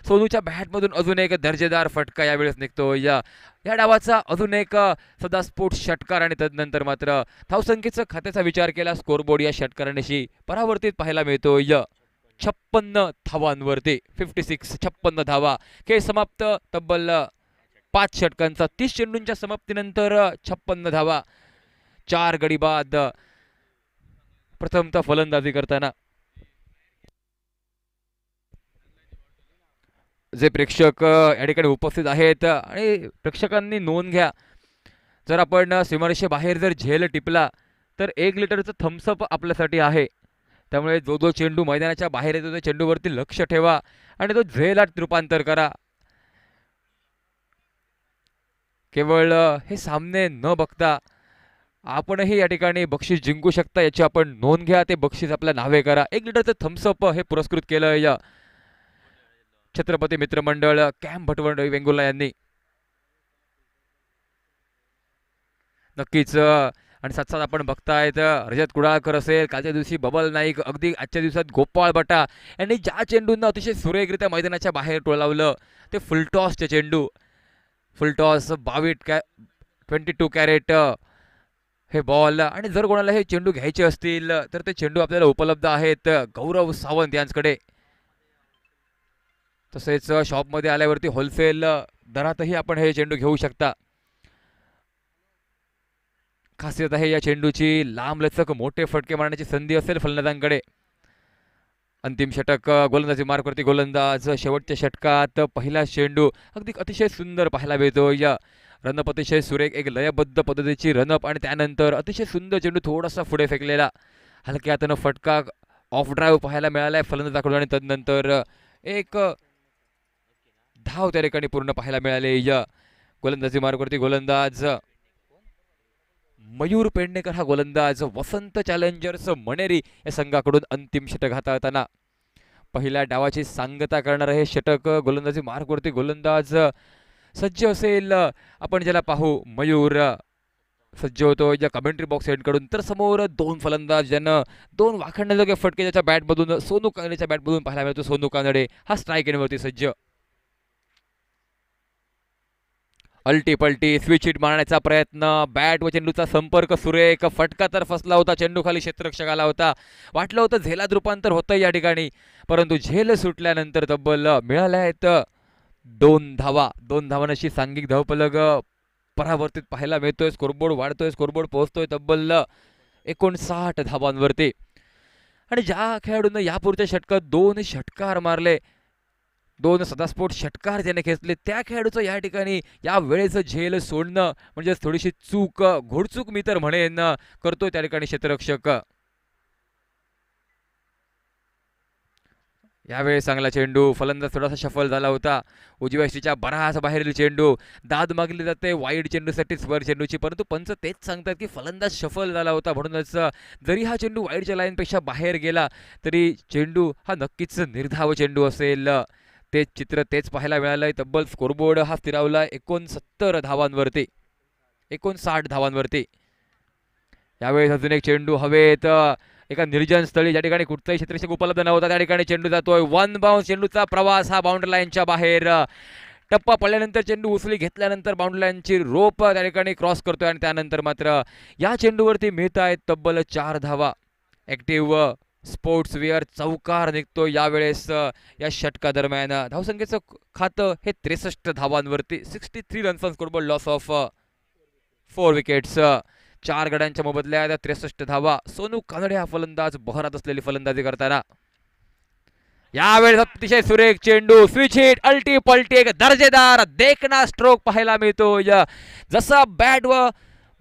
सोनूच्या बॅटमधून अजून एक दर्जेदार फटका यावेळेस निघतोय. या डावाचा अजून एक सदास्फोट षटकार आणि तदनंतर मात्र धावसंख्येचा खात्याचा विचार केला स्कोरबोर्ड या षटकारांशी परावर्तित पाहायला मिळतोय. 56 धावांवरती 56 धावा. खेळ समाप्त. तब्बल 5 षटकांचा 30 चेंडूंच्या समाप्तीनंतर 56 धावा. 4 गडी बाद. प्रथमतः फलंदाजी करताना जे प्रेक्षक या ठिकाणी उपस्थित आहेत आणि प्रेक्षकांनी नोंद घ्या, जर आपण सीमारेषेबाहेर जर झेल टिपला तर 1 लिटरचं थम्सअप आपल्यासाठी आहे. त्यामुळे जो चेंडू मैदानाच्या बाहेर येतो त्या चेंडूवरती लक्ष ठेवा आणि तो झेलात रूपांतर करा. केवळ हे सामने न बघता आपणही या ठिकाणी बक्षीस जिंकू शकता, याची आपण नोंद घ्या. ते बक्षीस आपल्या नावे करा. 1 लिटरचं थम्सअप हे पुरस्कृत केलं या छत्रपती मित्रमंडळ कॅम्प भटवंड वेंगुर्ला यांनी. नक्कीच. आणि साथ आपण बघतायत रजत कुडाळकर असेल, कालच्या दिवशी बबल नाईक, अगदी आजच्या दिवसात गोपाळ बटा यांनी ज्या चेंडूंना अतिशय सुरेखरित्या मैदानाच्या बाहेर टोलावलं ते फुलटॉसचे चेंडू. फुलटॉस 22 कॅरेट हे बॉल. आणि जर कोणाला हे चेंडू घ्यायचे असतील तर ते चेंडू आपल्याला उपलब्ध आहेत गौरव सावंत यांच्याकडे. तसेच शॉपमध्ये आल्यावरती होलसेल दरातही आपण हे चेंडू घेऊ शकता. खासियत आहे या चेंडूची, लांब लचक मोठे फटके मारण्याची संधी असेल फलंदाजांकडे. अंतिम षटक. गोलंदाजी मार्कवरती गोलंदाज. शेवटच्या षटकात पहिला चेंडू अगदी अतिशय सुंदर पाहायला मिळतोय. रनअप अतिशय सुरेख, एक लयबद्ध पद्धतीची रनअप आणि त्यानंतर अतिशय सुंदर चेंडू थोडासा पुढे फेकलेला हलक्या हातानं फटका ऑफ ड्राईव्ह पाहायला मिळालाय फलंदाजाकडून. आणि तदनंतर एक धाव त्या ठिकाणी पूर्ण पाहायला मिळाले. गोलंदाजी मार्गवरती गोलंदाज मयूर पेडणेकर हा गोलंदाज. वसंत चॅलेंजर्स मणेरी या संघाकडून अंतिम षटक हाताळताना पहिल्या डावाची सांगता करणार हे षटक. गोलंदाजी मार्गवरती गोलंदाज सज्ज असेल, आपण ज्याला पाहू मयूर सज्ज होतो या कमेंट्री बॉक्स एंडकडून. तर समोर 2 फलंदाज ज्यानं 2 वाखडण्याजोगे फटके त्याच्या बॅटमधून सोनू कानडेच्या बॅटमधून पाहायला मिळतो. सोनू कानडे हा स्ट्राईक एंडवरती सज्ज. अल्टी पलटी स्विच हिट मारण्याचा प्रयत्न, बॅट व चेंडूचा संपर्क सुरेख. फटका तर फसला होता, चेंडू खाली क्षेत्ररक्षक आला होता. वाटलं होतं झेलात रूपांतर होतं या ठिकाणी, परंतु झेल सुटल्यानंतर तब्बल मिळाल्या आहेत 2 धावा. 2 धावांशी सांघिक धावफलक परावर्तित पाहायला मिळतोय. स्कोरबोर्ड वाढतोय, स्कोरबोर्ड पोहोचतोय तब्बल 59 धावांवरती. आणि ज्या खेळाडूंना यापूर्वीच्या षटकात 2 षटकार मारले, 2 सदास्फोट षटकार ज्याने खेचले, त्या खेळाडूचं या ठिकाणी या वेळेचं झेल सोडणं म्हणजे थोडीशी चूक, घोडचूक मी तर म्हणेन, करतोय त्या ठिकाणी क्षेत्ररक्षक. यावेळी चांगला चेंडू, फलंदाज थोडासा शफल झाला होता. उजव्या यष्टीच्या बराच बाहेरील चेंडू, दाद मागली जाते वाईड चेंडूसाठी स्वर चेंडूची, परंतु पंच तेच सांगतात की फलंदाज शफल झाला होता. म्हणूनच जरी हा चेंडू वाईडच्या लाईनपेक्षा बाहेर गेला तरी चेंडू हा नक्कीच निर्धाव चेंडू असेल. तेच चित्र तेच पाहायला मिळालंय. तब्बल स्कोरबोर्ड हा स्थिरावला 69 धावांवरती, 59 धावांवरती. यावेळेस अजून एक चेंडू हवेत एका निर्जन स्थळी, ज्या ठिकाणी कुठचाही क्षेत्ररक्षक उपलब्ध नव्हता त्या ठिकाणी चेंडू जातोय. 1 बाउन्स. चेंडूचा प्रवास हा बाउंड्री लाईनच्या बाहेर. टप्पा पडल्यानंतर चेंडू उचली घेतल्यानंतर बाउंड्री लाईनची रोप त्या ठिकाणी क्रॉस करतोय आणि त्यानंतर मात्र या चेंडूवरती मिळत आहेत तब्बल 4 धावा. ॲक्टिव्ह स्पोर्ट्सवेअर चौकार निघतो यावेळेस या षटका दरम्यान. धावसंख्येचं खातं हे 63 धावांवरती, 63 runs on scoreboard, loss of 4 wickets. 4 गड्यांच्या मोबदल्यात 63 धावा. सोनू कानडे हा फलंदाज बहरात असलेली फलंदाजी करताना. यावेळेस अतिशय सुरेख चेंडू, स्विच हिट, अल्टी पलटी, एक दर्जेदार देखना स्ट्रोक पाहायला मिळतो. जसा बॅट व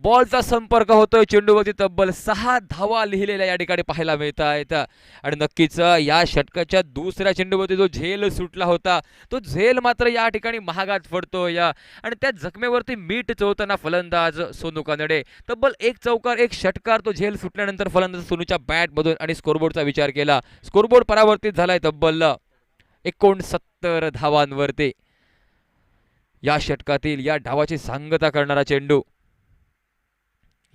बॉलचा संपर्क होतोय चेंडूवरती तब्बल 6 धावा लिहिलेल्या या ठिकाणी पाहायला मिळत आहेत आणि नक्कीच या षटकाच्या दुसऱ्या चेंडूवरती जो झेल सुटला होता तो झेल मात्र या ठिकाणी महागात पडतो या आणि त्या जखमेवरती मीठ चोळताना फलंदाज सोनू कानडे तब्बल एक चौकार एक षटकार तो झेल सुटल्यानंतर फलंदाज सोनूच्या बॅटमधून आणि स्कोरबोर्डचा विचार केला. स्कोरबोर्ड परावर्तित झालाय तब्बल 69 धावांवरती. या षटकातील या डावाची सांगता करणारा चेंडू.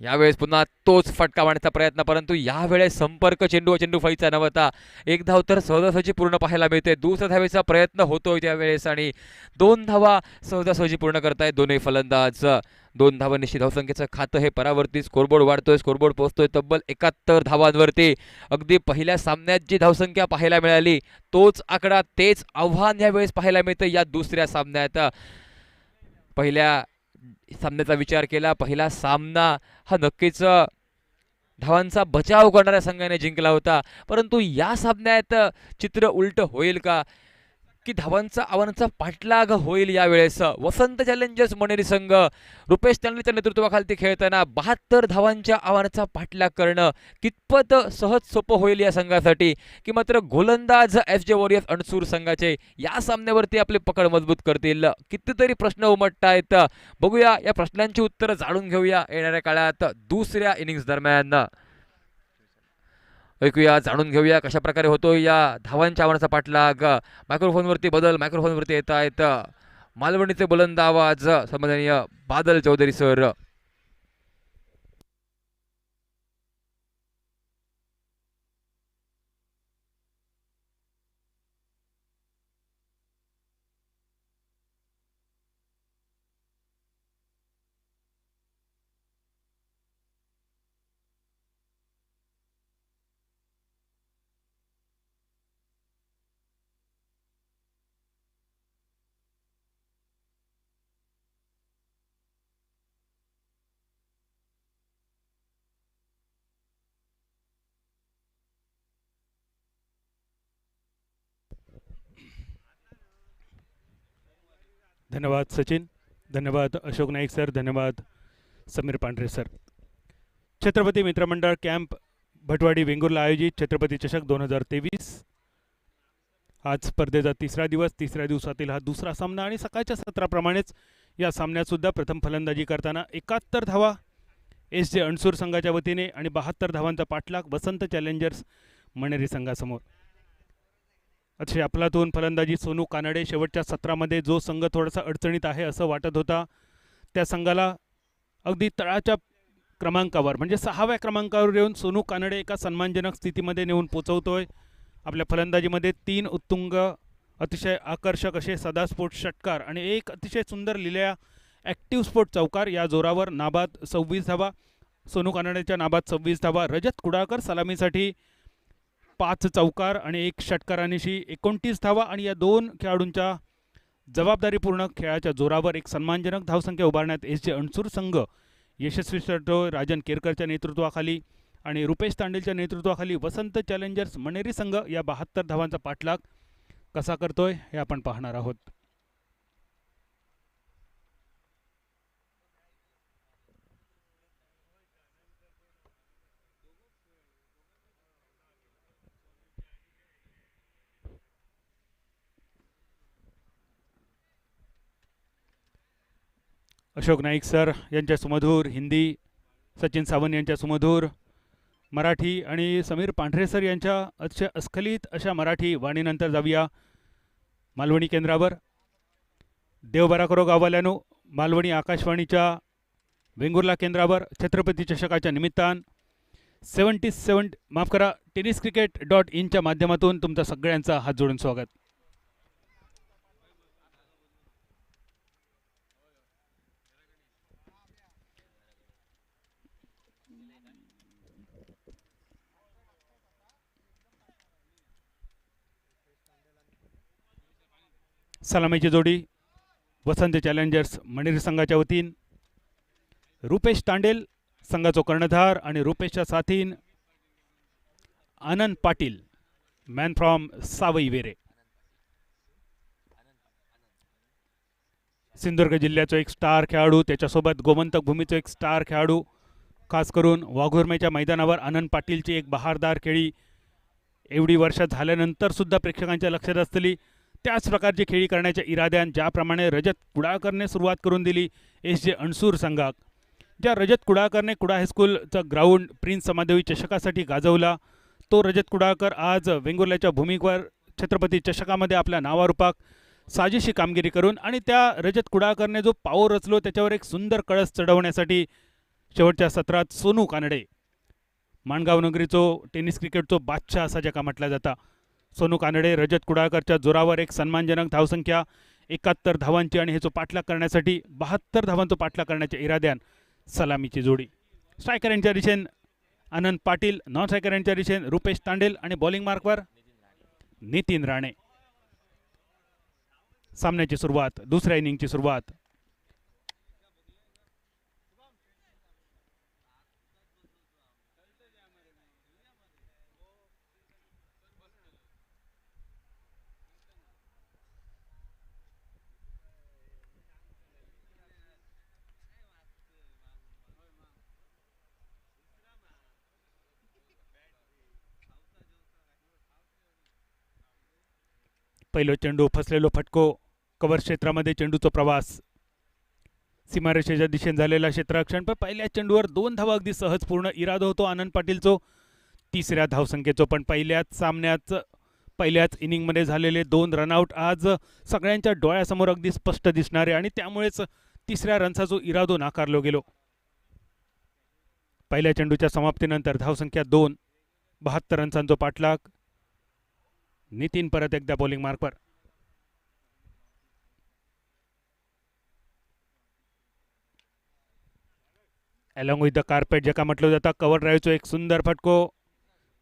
यावेळेस पुन्हा तोच फटका मारण्याचा प्रयत्न परंतु यावेळेस संपर्क चेंडू फळीचा नव्हता. एक धाव तर सहजासहजी पूर्ण पाहायला मिळते. दुसऱ्या धावेचा प्रयत्न होतोय त्यावेळेस आणि 2 धावा सहजासहजी पूर्ण करतायत दोन्ही फलंदाज. 2 धावांनिशी धावसंख्येचं खातं हे परावर्ती. स्कोरबोर्ड वाढतोय. स्कोरबोर्ड पोहोचतोय तब्बल 71 धावांवरती. अगदी पहिल्या सामन्यात जी धावसंख्या पाहायला मिळाली तोच आकडा तेच आव्हान यावेळेस पाहायला मिळतं या दुसऱ्या सामन्यात. पहिल्या सामन्याचा विचार केला पहिला सामना हा नक्कीच धावांचा बचाव करणाऱ्या संघाने जिंकला होता परंतु या सामन्यात चित्र उलट होईल का की धावांचा आव्हानाचा पाठलाग होईल. यावेळेस वसंत चॅलेंजर्स मणेरी संघ रुपेश तांडेच्या नेतृत्वाखाली खेळताना 72 धावांच्या आव्हानाचा पाठलाग करणं कितपत सहज सोपं होईल या संघासाठी की मात्र गोलंदाज एस.जे. वॉरियर्स अणसूर संघाचे या सामन्यावरती आपले पकड मजबूत करतील. कितीतरी प्रश्न उमटतायत. बघूया या प्रश्नांची उत्तरं जाणून घेऊया येणाऱ्या काळात दुसऱ्या इनिंग्स दरम्यान. ऐकूया जाणून घेऊया कशा प्रकारे होतो या धावांच्या आव्हानाचा पाठलाग. मायक्रोफोनवरती बदल मायक्रोफोनवरती येत आहेत मालवणीचे बुलंद आवाज सन्माननीय बादल चौधरी सर. धन्यवाद सचिन. धन्यवाद अशोक नाईक सर. धन्यवाद समीर पांढरे सर. छत्रपती मित्रमंडळ कॅम्प भटवाडी वेंगुर्ला आयोजित छत्रपती चषक 2023 आज स्पर्धेचा तिसरा दिवस. तिसऱ्या दिवसातील हा दुसरा सामना आणि सकाळच्या सत्राप्रमाणेच या सामन्यात सुद्धा प्रथम फलंदाजी करताना 71 धावा एस.जे. अणसूर संघाच्या वतीने आणि 72 धावांचा पाठलाग वसंत चॅलेंजर्स मणेरी संघासमोर. अतिशय अफलातून फलंदाजी सोनू कानडे. शेवटच्या सत्रामध्ये जो संघ थोडासा अडचणीत आहे असं वाटत होता त्या संघाला अगदी तळाच्या क्रमांकावर म्हणजे 6व्या क्रमांकावर येऊन सोनू कानडे एका सन्मानजनक स्थितीमध्ये नेऊन पोचवतोय. आपल्या फलंदाजीमध्ये 3 उत्तुंग अतिशय आकर्षक असे सदास्फोट षटकार आणि एक अतिशय सुंदर लिहिलेल्या ॲक्टिव्ह स्फोट चौकार. या जोरावर नाबाद 26 धावा. सोनू कानडेच्या नाबाद 26 धावा. रजत कुडाळकर सलामीसाठी 5 चौकार आणि 1 षटकारानिशी 29 धावा आणि या 2 खेळाडूंच्या जबाबदारीपूर्ण खेळाच्या जोरावर एक सन्मानजनक धावसंख्या उभारण्यात एस.जे. अणसूर संघ यशस्वी ठरतो. राजन केरकरच्या नेतृत्वाखाली आणि रुपेश तांडेलच्या नेतृत्वाखाली वसंत चॅलेंजर्स मणेरी संघ या 72 धावांचा पाठलाग कसा करतोय हे आपण पाहणार आहोत. अशोक नाईक सर यांच्या सुमधूर हिंदी, सचिन सावंत यांच्या सुमधूर मराठी आणि समीर पांढरे सर यांच्या अतिशय अस्खलित अशा मराठी वाणीनंतर जाऊया मालवणी केंद्रावर. देवबारा करो गाववाल्यानो. मालवणी आकाशवाणीच्या वेंगुर्ला केंद्रावर छत्रपती चषकाच्या निमित्तान 77 tenniscricket.in च्या माध्यमातून तुमचं सगळ्यांचं हात जोडून स्वागत. सलामीची जोडी वसंत चॅलेंजर्स मणेरी संघाच्या वतीन रुपेश तांडेल संघाचो कर्णधार आणि रुपेशच्या साथीन आनंद पाटील मॅन फ्रॉम सावई वेरे. सिंधुदुर्ग जिल्ह्याचा एक स्टार खेळाडू, त्याच्यासोबत गोमंतक भूमीचा एक स्टार खेळाडू, खास करून वाघुर्मेच्या मैदानावर आनंद पाटीलची एक बहारदार खेळी, एवढी वर्ष झाल्यानंतर सुद्धा प्रेक्षकांच्या लक्षात असलेली त्याच प्रकारची खेळी करण्याच्या इराद्यान ज्याप्रमाणे रजत कुडाळकरने सुरुवात करून दिली एस जे अणसूर संघात, ज्या रजत कुडाळकरने कुडा हायस्कूलचा ग्राउंड प्रिन्स समादेवी चषकासाठी गाजवला, तो रजत कुडाळकर आज वेंगुर्ल्याच्या भूमीवर छत्रपती चषकामध्ये आपल्या नावारूपाक साजेशी कामगिरी करून आणि त्या रजत कुडाळकरने जो पाओ रचलो त्याच्यावर एक सुंदर कळस चढवण्यासाठी शेवटच्या सत्रात सोनू कानडे, माणगाव नगरीचो टेनिस क्रिकेटचो बादशाह असा ज्याका म्हटला जाता, सोनू कानडे रजत कुडाळकरच्या जोरावर एक सन्मानजनक धावसंख्या 71 धावांची आणि ह्याचो पाठलाग करण्यासाठी 72 धावांचो पाठलाग करण्याच्या इराद्यान सलामीची जोडी. स्ट्रायकर यांच्या दिशेन आनंद पाटील, नॉन स्ट्रायकर यांच्या दिशेन रुपेश तांडेल आणि बॉलिंग मार्कवर नितीन राणे. सामन्याची सुरुवात, दुसऱ्या इनिंगची सुरुवात. पहिलो चेंडू, फसलेलो फटको, कव्हर क्षेत्रामध्ये चेंडूचा प्रवास, सीमारेषेच्या दिशेने झालेला क्षेत्ररक्षण, पण पहिल्या चेंडूवर 2 धावा अगदी सहज पूर्ण इरादा होतो आनंद पाटीलचो तिसऱ्या धावसंख्येचो. पण पहिल्याच इनिंगमध्ये झालेले 2 रनआउट आज सगळ्यांच्या डोळ्यासमोर अगदी स्पष्ट दिसणारे आणि त्यामुळेच तिसऱ्या रनचा इरादो नाकारलो गेलो. पहिल्या चेंडूच्या समाप्तीनंतर धावसंख्या 2, 72 रन्सांचो पाठलाग. नितीन परत एकदा बॉलिंग मार्कवर. अलॉंग विथ द कार्पेट ज्याका म्हटलं जातं, कव्हर ड्राईव्हचो एक सुंदर फटको,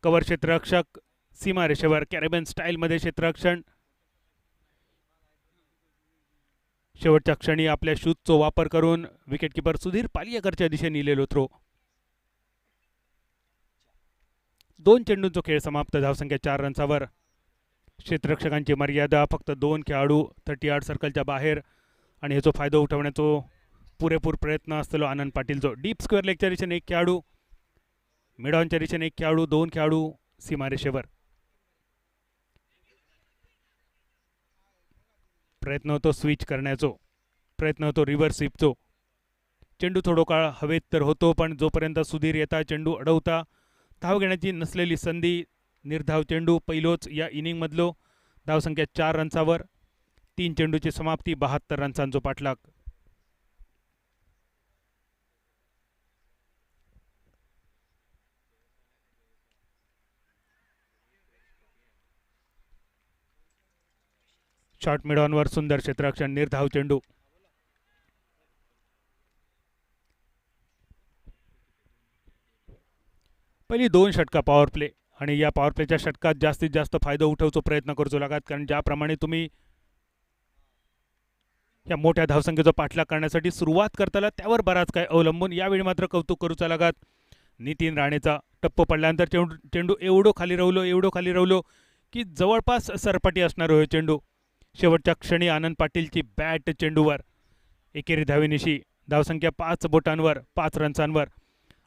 कव्हर क्षेत्ररक्षक सीमारेषेवर कॅरेबियन स्टाईलमध्ये क्षेत्ररक्षण. शेवटच्या क्षणी आपल्या शूजचा वापर करून विकेटकीपर सुधीर पालियकरच्या दिशेने नेलेलो थ्रो. 2 चेंडूंचा खेळ समाप्त. धावसंख्या 4 रन्सावर. क्षेत्ररक्षकांची मर्यादा फक्त 2 खेळाडू 38 सर्कलच्या बाहेर आणि ह्याचा फायदा उठवण्याचा पुरेपूर प्रयत्न असलेलो आनंद पाटीलचो. डीप स्क्वेअर लेगच्या दिशेने 1 खेळाडू, मिडॉनच्या दिशेने 1 खेळाडू, 2 खेळाडू सीमारेषेवर. प्रयत्न होतो स्विच करण्याचो, प्रयत्न होतो रिव्हर्स स्वीपचो. चेंडू थोडो काळ हवेत तर होतो, पण जोपर्यंत सुधीर येता चेंडू अडवता, धाव घेण्याची नसलेली संधी, निर्धाव चेंडू पहिलोच या इनिंगमधलो. धावसंख्या 4 रन्सावर. 3 चेंडूची समाप्ती, 72 रन्सांचो पाठलाग. शॉर्ट मिडॉनवर सुंदर क्षेत्ररक्षण, निर्धाव चेंडू. पहिली 2 षटका पॉवर प्ले आणि या पॉवर प्लेच्या षटकात जास्तीत जास्त फायदा उठवचा प्रयत्न करचो लागत, कारण ज्याप्रमाणे तुम्ही या मोठ्या धावसंख्येचा पाठलाग करण्यासाठी सुरुवात करताला त्यावर बराच काय अवलंबून. यावेळी मात्र कौतुक करूचा लागत नितीन राणेचा. टप्प पडल्यानंतर चेंडू एवढो खाली रवलो की जवळपास सरपटी असणार हो चेंडू. शेवटच्या क्षणी आनंद पाटीलची बॅट चेंडूवर एकेरी धावेनिशी. धावसंख्या 5 बोटांवर, 5 रन्सांवर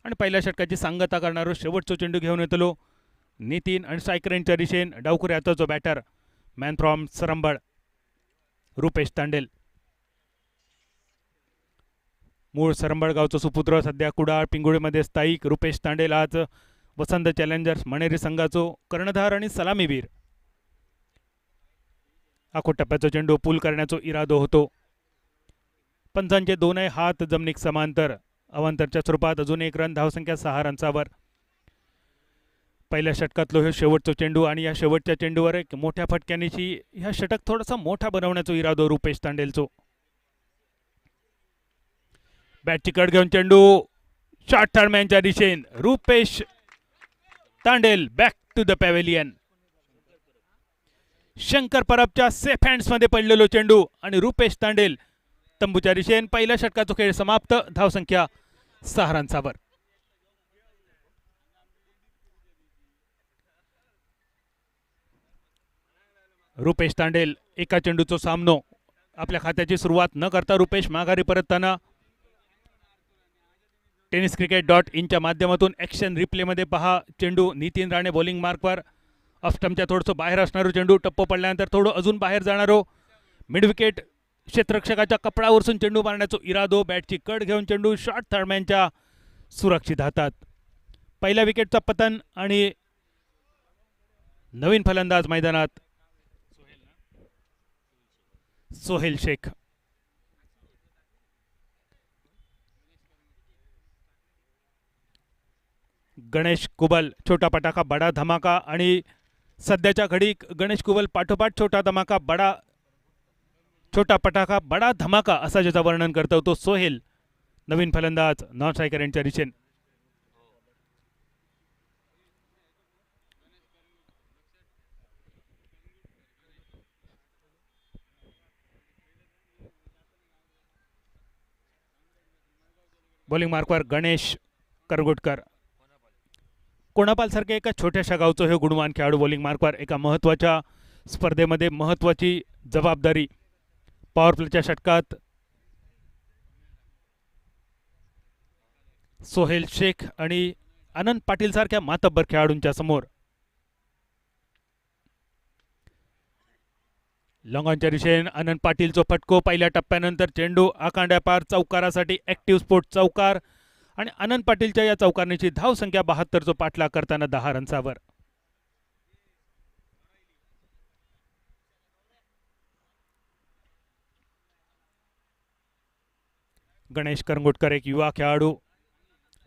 आणि पहिल्या षटकाची सांगता करणारो शेवटचा चेंडू घेऊन येतलो नितीन आणि स्ट्रायकरांच्या दिशेन डावखुऱ्या हाताचो batter, man from Sarambal, Rupesh Tandel. मूळ सरंबळ गावचा सुपुत्र, सध्या कुडाळ पिंगुळीमध्ये स्थायिक रुपेश तांडेल आज वसंत चॅलेंजर्स मणेरी संघाचो कर्णधार आणि सलामीवीर. आखो टप्प्याचा चेंडू पूल करण्याचा इरादो होतो. पंचांचे 2 हात जमनीक समांतर. अवांतरच्या स्वरूपात अजून 1 रन. धावसंख्या 6 रन्सावर. पहिल्या षटकातलो हे शेवटचा चेंडू आणि या शेवटच्या चेंडूवर एक मोठ्या फटक्यानिशी ह्या षटक थोडासा मोठा बनवण्याचा इरादो रुपेश तांडेलचो. बॅटची कट घेऊन चेंडू शॉर्ट थर्डमॅनच्या दिशेन. Rupesh Tandel back to the pavilion. Shankar परबच्या सेफ हँड्स मध्ये पडलेलो चेंडू आणि रुपेश तांडेल तंबूच्या दिशेन. पहिल्या षटकाचा खेळ समाप्त. धावसंख्या 6 रन्सावर. रुपेश तांडेल एका चेंडूचा सामनो आपल्या खात्याची सुरुवात न करता रुपेश माघारी परतताना tenniscricket.in माध्यमातून ॲक्शन रिप्लेमध्ये पहा. चेंडू नितीन राणे बॉलिंग मार्कवर, ऑफस्टमच्या थोडंसं बाहेर असणारो चेंडू, टप्पो पडल्यानंतर थोडं अजून बाहेर जाणारो, मिड विकेट क्षेत्ररक्षकाच्या कपडावरसून चेंडू मारण्याचा इरादो, बॅटची कट घेऊन चेंडू शॉर्ट थर्डमॅनच्या सुरक्षित हातात. पहिल्या विकेटचा पतन आणि नवीन फलंदाज मैदानात सोहेल शेख. गणेश कुबल छोटा पटाका बडा धमाका, आणि सध्याच्या घडी गणेश कुबल पाठोपाठ छोटा पटाका बडा धमाका असा ज्याचं वर्णन करतो तो सोहेल, नवीन फलंदाज नॉन स्ट्रायकर यांच्या दिशेने. बॉलिंग मार्कवर गणेश करगुटकर. कोणापाल सारखे एका छोट्याशा गावचं हे गुणवान खेळाडू बॉलिंग मार्कवर एका महत्त्वाच्या स्पर्धेमध्ये महत्त्वाची जबाबदारी. पॉवर प्लेच्या षटकात सोहेल शेख आणि आनंद पाटील सारख्या मातब्बर खेळाडूंच्या समोर. लॉंगॉनच्या दिशेने आनंद पाटीलचा फटको, पहिल्या टप्प्यानंतर चेंडू आकांड्या पार चौकारासाठी ॲक्टिव्ह स्पोर्ट चौकार, आणि आनंद पाटीलच्या या चौकारण्याची धावसंख्या 72 जो पाठलाग करताना 10 रन्सावर. गणेश करंगुटकर एक युवा खेळाडू,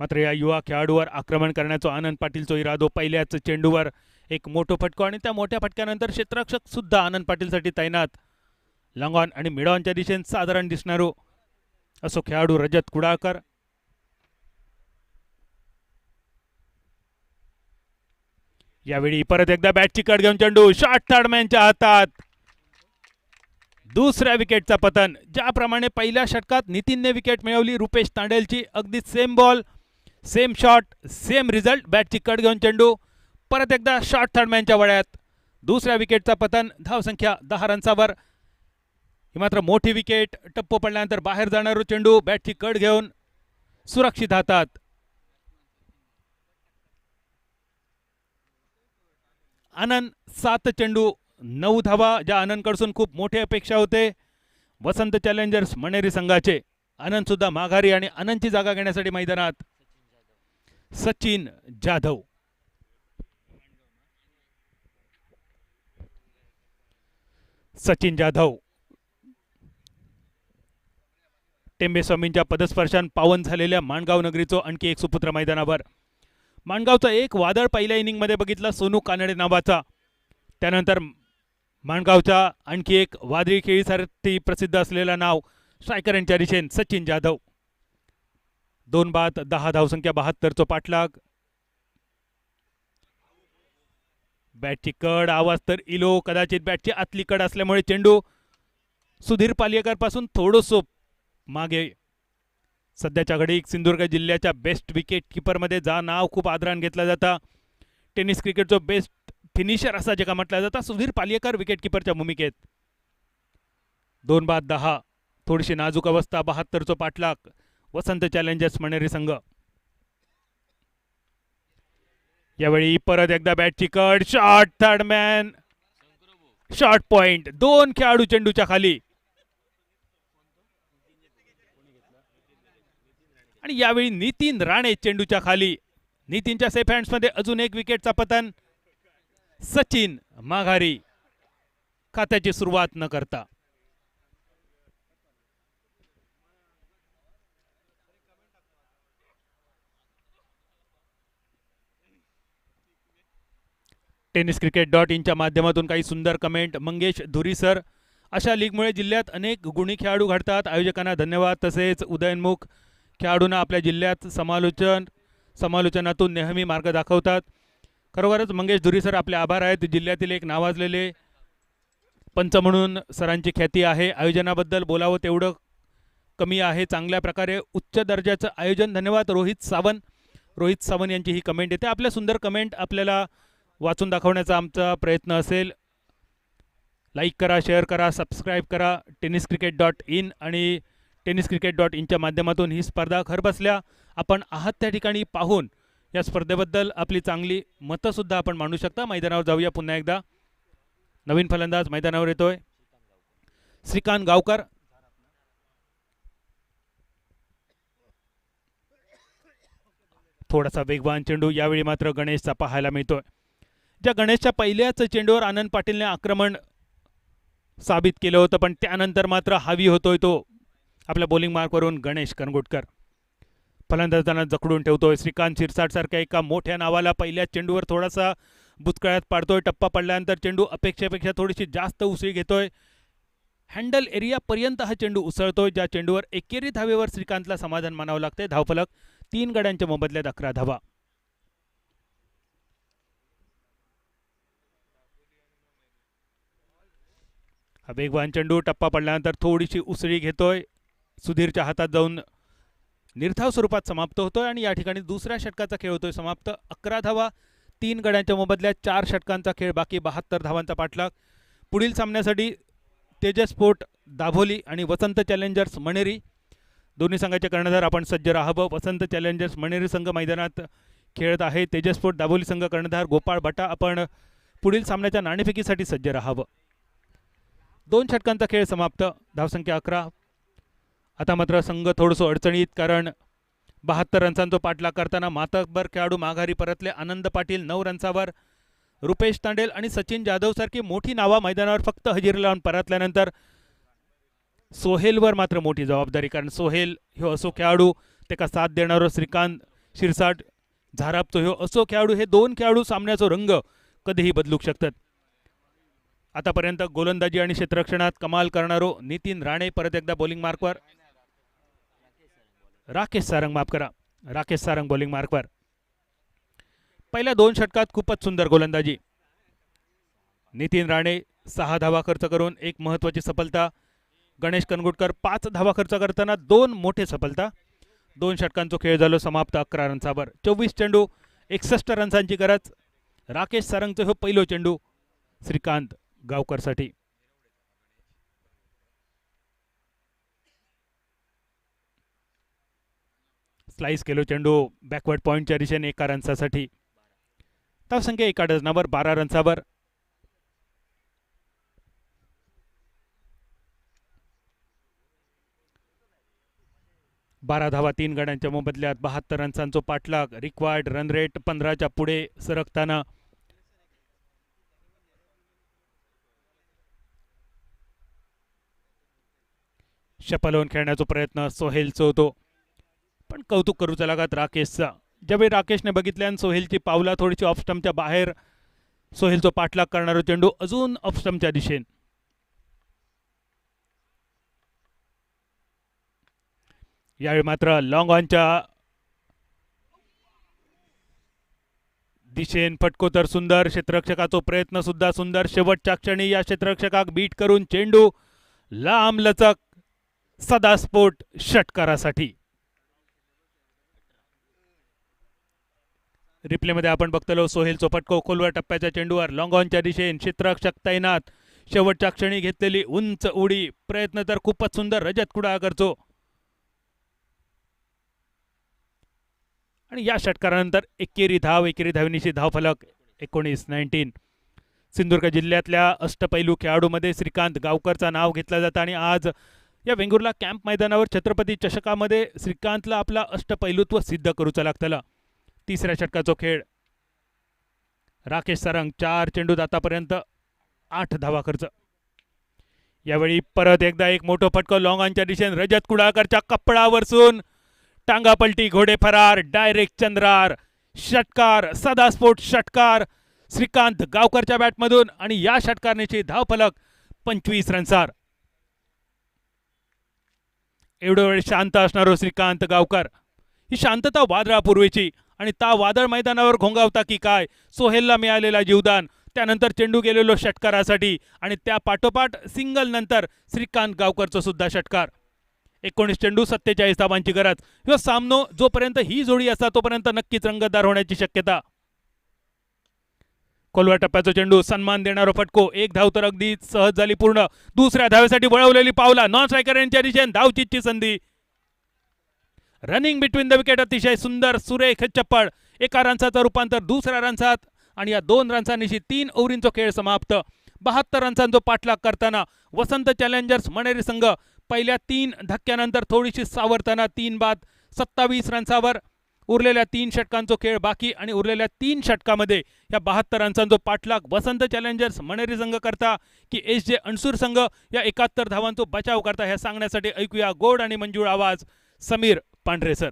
मात्र या युवा खेळाडूवर आक्रमण करण्याचा आनंद पाटीलचा इरादो. पहिल्याच चेंडूवर एक मोठो फटको, आणि त्या मोठ्या फटक्यानंतर क्षेत्ररक्षक सुद्धा आनंद पाटीलसाठी तैनात. लॉंगॉन आणि मिडॉनच्या दिशेने साधारण दिसणारो असो खेळाडू रजत कुडाळकर. यावेळी परत एकदा बॅटची कट घेऊन चेंडू शॉर्ट थर्डमॅनच्या हातात. दुसऱ्या विकेटचा पतन. ज्याप्रमाणे पहिल्या षटकात नितीनने विकेट मिळवली रुपेश तांडेलची, अगदी same ball same shot same result. बॅटची कट घेऊन चेंडू परत एकदा शॉर्ट थर्डमॅनच्या वळ्यात. दुसऱ्या विकेटचा पतन, धावसंख्या 10 रन्सावर. ही मात्र मोठी विकेट. टप्पो पडल्यानंतर बाहेर जाणारो चेंडू बॅटची कट घेऊन सुरक्षित हातात. आनंद 7 चेंडू 9 धावा, ज्या आनंदकडून खूप मोठी अपेक्षा होते वसंत चॅलेंजर्स मणेरी संघाचे. आनंद सुद्धा माघारी, आणि आनंदची जागा घेण्यासाठी मैदानात सचिन जाधव. सचिन जाधव टेंबे स्वामींच्या पदस्पर्शान पावन झालेल्या माणगाव नगरीचो आणखी एक सुपुत्र मैदानावर. माणगावचा एक वादळ पहिल्या इनिंगमध्ये बघितला सोनू कानडे नावाचा. त्यानंतर माणगावच्या आणखी एक वादळी खेळीसाठी प्रसिद्ध असलेला नाव स्ट्रायकर यांच्या दिशेने सचिन जाधव. 2 बाद 10 धावसंख्या 72 चो पाठलाग. बॅटची कड, आवाज तर इलो, कदाचित बॅटची आतली कड असल्यामुळे चेंडू सुधीर पालियकर पासून थोडंसं मागे. सध्याच्या घडी सिंधुदुर्ग जिल्ह्याच्या बेस्ट विकेट कीपरमध्ये जा नाव खूप आदरान घेतला जाता. टेनिस क्रिकेटचा बेस्ट फिनिशर असा जे का म्हटला जाता सुधीर पालियकर विकेट कीपरच्या भूमिकेत. 2 बाद 10, थोडीशी नाजूक अवस्था, 72 चो पाठलाग वसंत चॅलेंजर्स मणेरी संघ. यावेळी परत एकदा बॅटची cut, short third man, short point. 2 खेळाडू चेंडूच्या खाली, आणि यावेळी नितीन राणे चेंडूच्या खाली. नितीनच्या सेफ हँड्स मध्ये अजून एक विकेटचा पतन. सचिन माघारी, खात्याची सुरुवात न करता. tenniscricket.in माध्यमातून काही सुंदर कमेंट. मंगेश धुरी सर, अशा लीगमुळे जिल्ह्यात अनेक गुणी खेळाडू घडतात. आयोजकांना धन्यवाद. तसेच उदयनमुख खेळाडूंना आपल्या जिल्ह्यात समालोचनातून नेहमी मार्ग दाखवतात. खरोखरच मंगेश धुरी सर आपले आभार आहेत. जिल्ह्यातील एक नावाजलेले पंच म्हणून सरांची ख्याती आहे. आयोजनाबद्दल बोलावं तेवढं कमी आहे. चांगल्या प्रकारे उच्च दर्जाचं आयोजन. धन्यवाद रोहित सावंत यांची ही कमेंट येते. आपल्या सुंदर कमेंट आपल्याला वाचून दाखवण्याचा आमचा प्रयत्न असेल. लाईक करा, शेअर करा, सबस्क्राईब करा. tenniscricket.in आणि tenniscricket.inच्या माध्यमातून ही स्पर्धा घरबसल्या आपण आहात त्या ठिकाणी पाहून या स्पर्धेबद्दल आपली चांगली मतंसुद्धा आपण मांडू शकता. मैदानावर जाऊया पुन्हा एकदा. नवीन फलंदाज मैदानावर येतोय श्रीकांत गावकर. थोडासा वेगवान चेंडू यावेळी मात्र गणेशचा पाहायला मिळतोय. ज्या गणेशच्या पहिल्याच चेंडूवर आनंद पाटीलने आक्रमण साबित केलं होतं, पण त्यानंतर मात्र हावी होतोय तो आपल्या बॉलिंग मार्कवरून गणेश करंगुटकर. फलंदाजांना जखडून ठेवतोय. श्रीकांत शिरसाट सारख्या एका मोठ्या नावाला पहिल्या चेंडूवर थोडासा बुचकळ्यात पाडतोय. टप्पा पडल्यानंतर चेंडू अपेक्षेपेक्षा थोडीशी जास्त उसळी घेतोय. हँडल एरियापर्यंत हा चेंडू उसळतोय, ज्या चेंडूवर एकेरी धावेवर श्रीकांतला समाधान मानावं लागते. धावफलक 3 गड्यांच्या मोबदल्यात 11 धावा. हा वेगवान चेंडू टप्पा पडल्यानंतर थोडीशी उसळी घेतोय, सुधीरच्या हातात जाऊन निर्धाव स्वरूपात समाप्त होतोय आणि या ठिकाणी दुसऱ्या षटकाचा खेळ होतोय समाप्त. 11 धावा 3 गड्यांच्या मोबदल्यात 4 षटकांचा खेळ बाकी. 72 धावांचा पाठलाग. पुढील सामन्यासाठी तेजस स्पोर्ट दाभोली आणि वसंत चॅलेंजर्स मणेरी दोन्ही संघाचे कर्णधार आपण सज्ज राहावं. वसंत चॅलेंजर्स मणेरी संघ मैदानात खेळत आहे. तेजस स्पोर्ट दाभोली संघ कर्णधार गोपाळ बटा आपण पुढील सामन्याच्या नाणेफेकीसाठी सज्ज राहावं. 2 षटकांचा खेळ समाप्त. धावसंख्या 11. आता मात्र संघ थोडंसं अडचणीत, कारण 72 रन्सांचा पाठलाग करताना मातबर खेळाडू माघारी परतले. आनंद पाटील 9 रन्सावर. रुपेश तांडेल आणि सचिन जाधव सारखी मोठी नावा मैदानावर फक्त हजेरी लावून परतल्यानंतर सोहेलवर मात्र मोठी जबाबदारी, कारण सोहेल ह्यो असो खेळाडू त्याका साथ देणारो श्रीकांत शिरसाट झारापचो ह्यो असो खेळाडू. हे 2 खेळाडू सामन्याचा रंग कधीही बदलू शकतात. आतापर्यंत गोलंदाजी आणि क्षेत्ररक्षणात कमाल करणारो नितीन राणे परत एकदा बॉलिंग मार्कवर. राकेश सारंग बॉलिंग मार्कवर. पहिल्या 2 षटकात खूपच सुंदर गोलंदाजी. नितीन राणे 6 धावा खर्च करून एक महत्त्वाची सफलता. गणेश करंगुटकर 5 धावा खर्च करताना 2 मोठे सफलता. 2 षटकांचा खेळ झालो समाप्त 11 रन्सावर. 24 चेंडू 61 रन्सांची गरज. राकेश सारंगचा हो पहिलो चेंडू श्रीकांत गावकरसाठी. स्लाइस केलो चेंडू बॅकवर्ड पॉइंटच्या दिशेने 1 रन्सासाठी. धावसंख्या 1 डझनावर 12 रन्सावर. बारा धावा 3 गड्यांच्या मोबदल्यात. 72 रन्सांचा पाठलाग. रिक्वायर्ड रन रेट 15च्या पुढे सरकताना शपलवून खेळण्याचा प्रयत्न सोहेलचा होतो, पण कौतुक करूचा लागत राकेशचा. ज्यावेळी राकेशने बघितल्यान सोहेलची पावला थोडीशी ऑफ स्टंपच्या बाहेर, सोहेलचा पाठलाग करणारा चेंडू अजून ऑफ स्टंपच्या दिशेने. यावेळी मात्र लॉंग ऑनच्या दिशेन फटको तर सुंदर. क्षेत्ररक्षकाचा प्रयत्न सुद्धा सुंदर. शेवटच्या क्षणी या क्षेत्ररक्षकाक बीट करून चेंडू लांब लचक सदास्फोट षटकारासाठी. रिप्लेमध्ये आपण बघतलो सोहेलचा फटको खोलवर टप्प्याच्या चेंडूवर लॉंग ऑनच्या दिशेने. क्षेत्ररक्षक तैनात. शेवटच्या क्षणी घेतलेली उंच उडी. प्रयत्न तर खूपच सुंदर. रजत कुडाळकरचो. आणि या षटकारानंतर एकेरी धावनिशी धावफलक 19-19. सिंधुदुर्ग जिल्ह्यातल्या अष्टपैलू खेळाडूमध्ये श्रीकांत गावकरचा नाव घेतलं जातं आणि आज या वेंगुर्ला कॅम्प मैदानावर छत्रपती चषकामध्ये श्रीकांतला आपला अष्टपैलुत्व सिद्ध करूचं लागतं. तिसऱ्या षटकाचा खेळ. राकेश सारंग 4 चेंडूत आतापर्यंत 8 धावा खर्च. यावेळी परत एकदा एक मोठं फटको लॉंग ऑनच्या दिशेने. रजत कुडाळकरच्या कपडावरसून टांगा पलटी, घोडे फरार, डायरेक्ट चंद्रार. षटकार, सदास्फोट षटकार श्रीकांत गावकरच्या बॅटमधून आणि या षटकारनेची धावफलक 25 रन्सार. एवढं वेळ शांत असणारो श्रीकांत गावकर. ही शांतता वादळापूर्वीची आणि ता वादळ मैदानावर घोंगावता की काय. सोहेलला मिळालेला जीवदान, त्यानंतर चेंडू गेलेलो षटकारासाठी आणि त्या पाठोपाठ सिंगल नंतर श्रीकांत गावकरचा सुद्धा षटकार. 19 चेंडू 47 धावांची गरज. ह्यो सामनो जोपर्यंत ही जोडी असा तोपर्यंत नक्कीच रंगतदार होण्याची शक्यता. खोलव्या टप्प्याचा चेंडू, सन्मान देणारा फटको, एक धाव तर अगदी सहज झाली पूर्ण. दुसऱ्या धावेसाठी वळवलेली पावला, नॉन स्ट्रायकर यांच्या दिशेने धावचीतची संधी. रनिंग बिटवीन द विकेट, अतिशय सुंदर सुरेख चप्पड. एका रनचा रूपांतर दुसऱ्या रनसात आणि या 2 रनसांनिशी 3 ओव्हरींचा खेळ समाप्त. 72 रनसांचा पाठलाग करताना वसंत चॅलेंजर्स मणेरी संघ पहिल्या 3 धक्क्यानंतर थोडीशी सावरताना 3 बाद 27 रनसावर. उरलेल्या 3 षटकांचा खेळ बाकी आणि उरलेल्या 3 षटकामध्ये या 72 रनसांचा पाठलाग वसंत चॅलेंजर्स मणेरी संघ करता की एस जे अणसूर संघ या 71 धावांचा बचाव करता हे सांगण्यासाठी ऐकूया गोड आणि मंजूळ आवाज समीर पांढरे सर.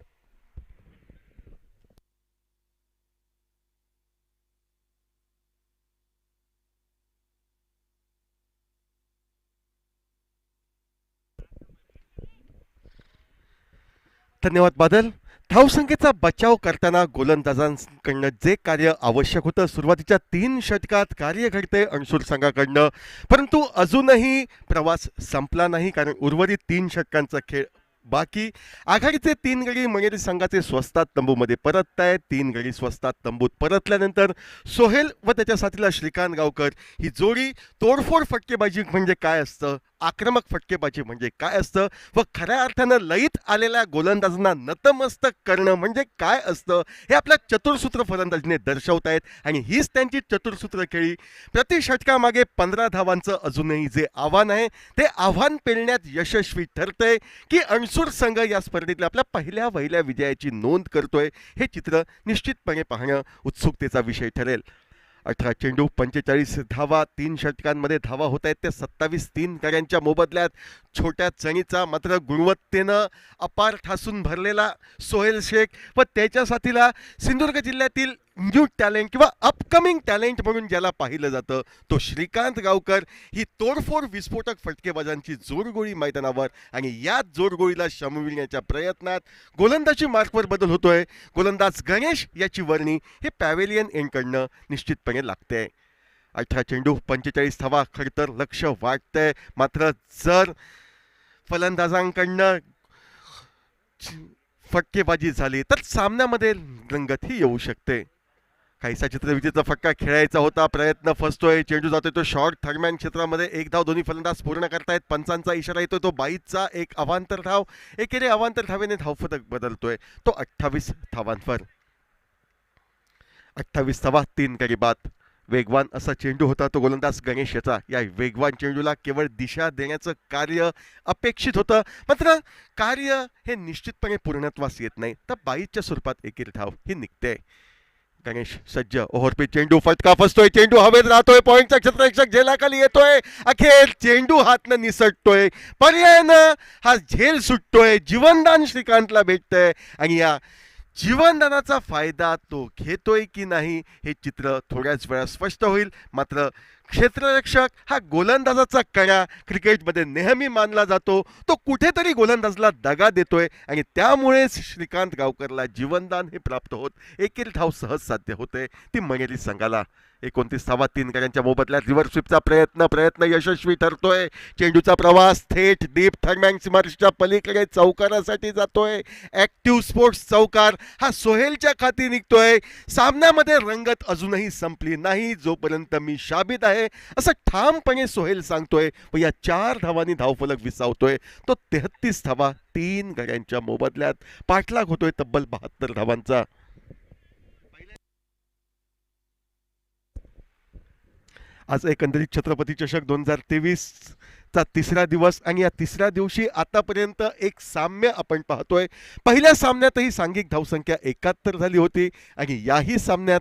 धन्यवाद बादल. धावसंख्येचा बचाव करताना गोलंदाजांकडनं जे कार्य आवश्यक होतं सुरुवातीच्या 3 षटकात कार्य घडते अणसूर संघाकडनं, परंतु अजूनही प्रवास संपला नाही कारण उर्वरित 3 षटकांचा खेळ बाकी. आघाडीचे 3 गडी मणेरी संघाचे स्वस्तात तंबूमध्ये परतत आहेत. 3 गडी स्वस्तात तंबूत परतल्यानंतर सोहेल व त्याच्या साथीला श्रीकांत गावकर ही जोडी तोडफोड फटकेबाजी म्हणजे काय असतं, आक्रमक फटकेबाजी म्हणजे काय असतं व खऱ्या अर्थानं लयीत आलेल्या गोलंदाजांना नतमस्तक करणं म्हणजे काय असतं हे आपल्या चतुर्सूत्र फलंदाजीने दर्शवत आहेत. आणि हीच त्यांची चतुर्सूत्र खेळी. प्रति षटकामागे 15 धावांचं अजूनही जे आव्हान आहे ते आव्हान पेलण्यात यशस्वी ठरतंय की अणसूर संघ या स्पर्धेतल्या आपल्या पहिल्या विजयाची नोंद करतोय. हे चित्र निश्चितपणे पाहणं उत्सुकतेचा विषय ठरेल. 18 चेंडू 45 धावा, 3 षटकांमध्ये धावा होत आहेत ते 27 3 गड्यांच्या मोबदल्यात. छोट्या चणीचा मात्र गुणवत्तेनं अपार ठासून भरलेला सोहेल शेख व त्याच्या साथीला सिंधुदुर्ग जिल्ह्यातील न्यू टॅलेंट किंवा अपकमिंग टॅलेंट म्हणून ज्याला पाहिलं जातं तो श्रीकांत गावकर ही तोडफोड विस्फोटक फटकेबाजांची जोडगोळी मैदानावर. आणि याच जोडगोळीला शमविण्याच्या प्रयत्नात गोलंदाजी मार्कवर बदल होतोय. गोलंदाज गणेश याची वर्णी हे पॅव्हेलियन एंडकडनं निश्चितपणे लागते. 18 चेंडू 45 धावा. खरं तर लक्ष वाटतंय, मात्र जर फलंदाजांकडनं फटकेबाजी झाली तर सामन्यामध्ये रंगत ही येऊ शकते. काहीसा चित्रविजेचा फटका खेळायचा होता, प्रयत्न फसतोय, चेंडू जातोय तो शॉर्ट थर्डमॅन क्षेत्रामध्ये. 1 धाव दोन्ही फलंदाज पूर्ण करतायत. पंचांचा इशारा येतोय तो 22चा एक अवांतर धाव. एकेरी अवांतर धावेने धावफलक बदलतोय तो 28 धावांवर. 28 धावा 3 गडी बाद. वेगवान असा चेंडू होता तो गोलंदाज गणेश याचा. या वेगवान चेंडूला केवळ दिशा देण्याचं कार्य अपेक्षित होतं, मात्र कार्य हे निश्चितपणे पूर्णत्वास येत नाही. तर 22च्या स्वरूपात एकेरी धाव ही निघते. गणेश सज्ज. ओव्हरपीच चेंडू, फटका फसतोय, चेंडू हवेत राहतोय, पॉइंटचा क्षेत्ररक्षक झेलाखाली येतोय. अखेर चेंडू हातनं निसटतोय, पर्यायानं हा झेल सुटतोय, जीवनदान श्रीकांतला भेटतंय. आणि या जीवनदानाचा फायदा तो घेतोय की नाही हे चित्र थोड्याच वेळा स्पष्ट होईल. मात्र क्षेत्ररक्षक हा गोलंदाजाचा कणा क्रिकेटमध्ये नेहमी मानला जातो. तो कुठेतरी गोलंदाजला दगा देतोय आणि त्यामुळेच श्रीकांत गावकरला जीवनदान हे प्राप्त होत एकेरी धाव सहज साध्य होते ती मणेरी संघाला. 29 धावा 3 गड्यांच्या मोबदल्यात. रिव्हर्स स्वीपचा प्रयत्न यशस्वी ठरतोय. चेंडूचा प्रवास थेट डीप थर्डमॅन सीमारेषेच्या पलीकडे चौकारासाठी जातोय. ऍक्टिव्ह स्पोर्ट्स चौकार हा सोहेलच्या खाती निघतोय. सामन्यामध्ये रंगत अजूनही संपली नाही जोपर्यंत मी शाबित आहे असं ठामपणे सोहेल सांगतोय व या 4 धावांनी धावफलक विसावतोय. तो 33 धावा 3 गड्यांच्या मोबदल्यात. पाठलाग होतोय तब्बल 72 धावांचा. आज एकंदरीत छत्रपती चषक 2023 चा 3रा दिवस आणि या 3ऱ्या दिवशी आतापर्यंत एक साम्य आपण पाहतोय. पहिल्या सामन्यातही सांघिक धावसंख्या 71 झाली होती आणि याही सामन्यात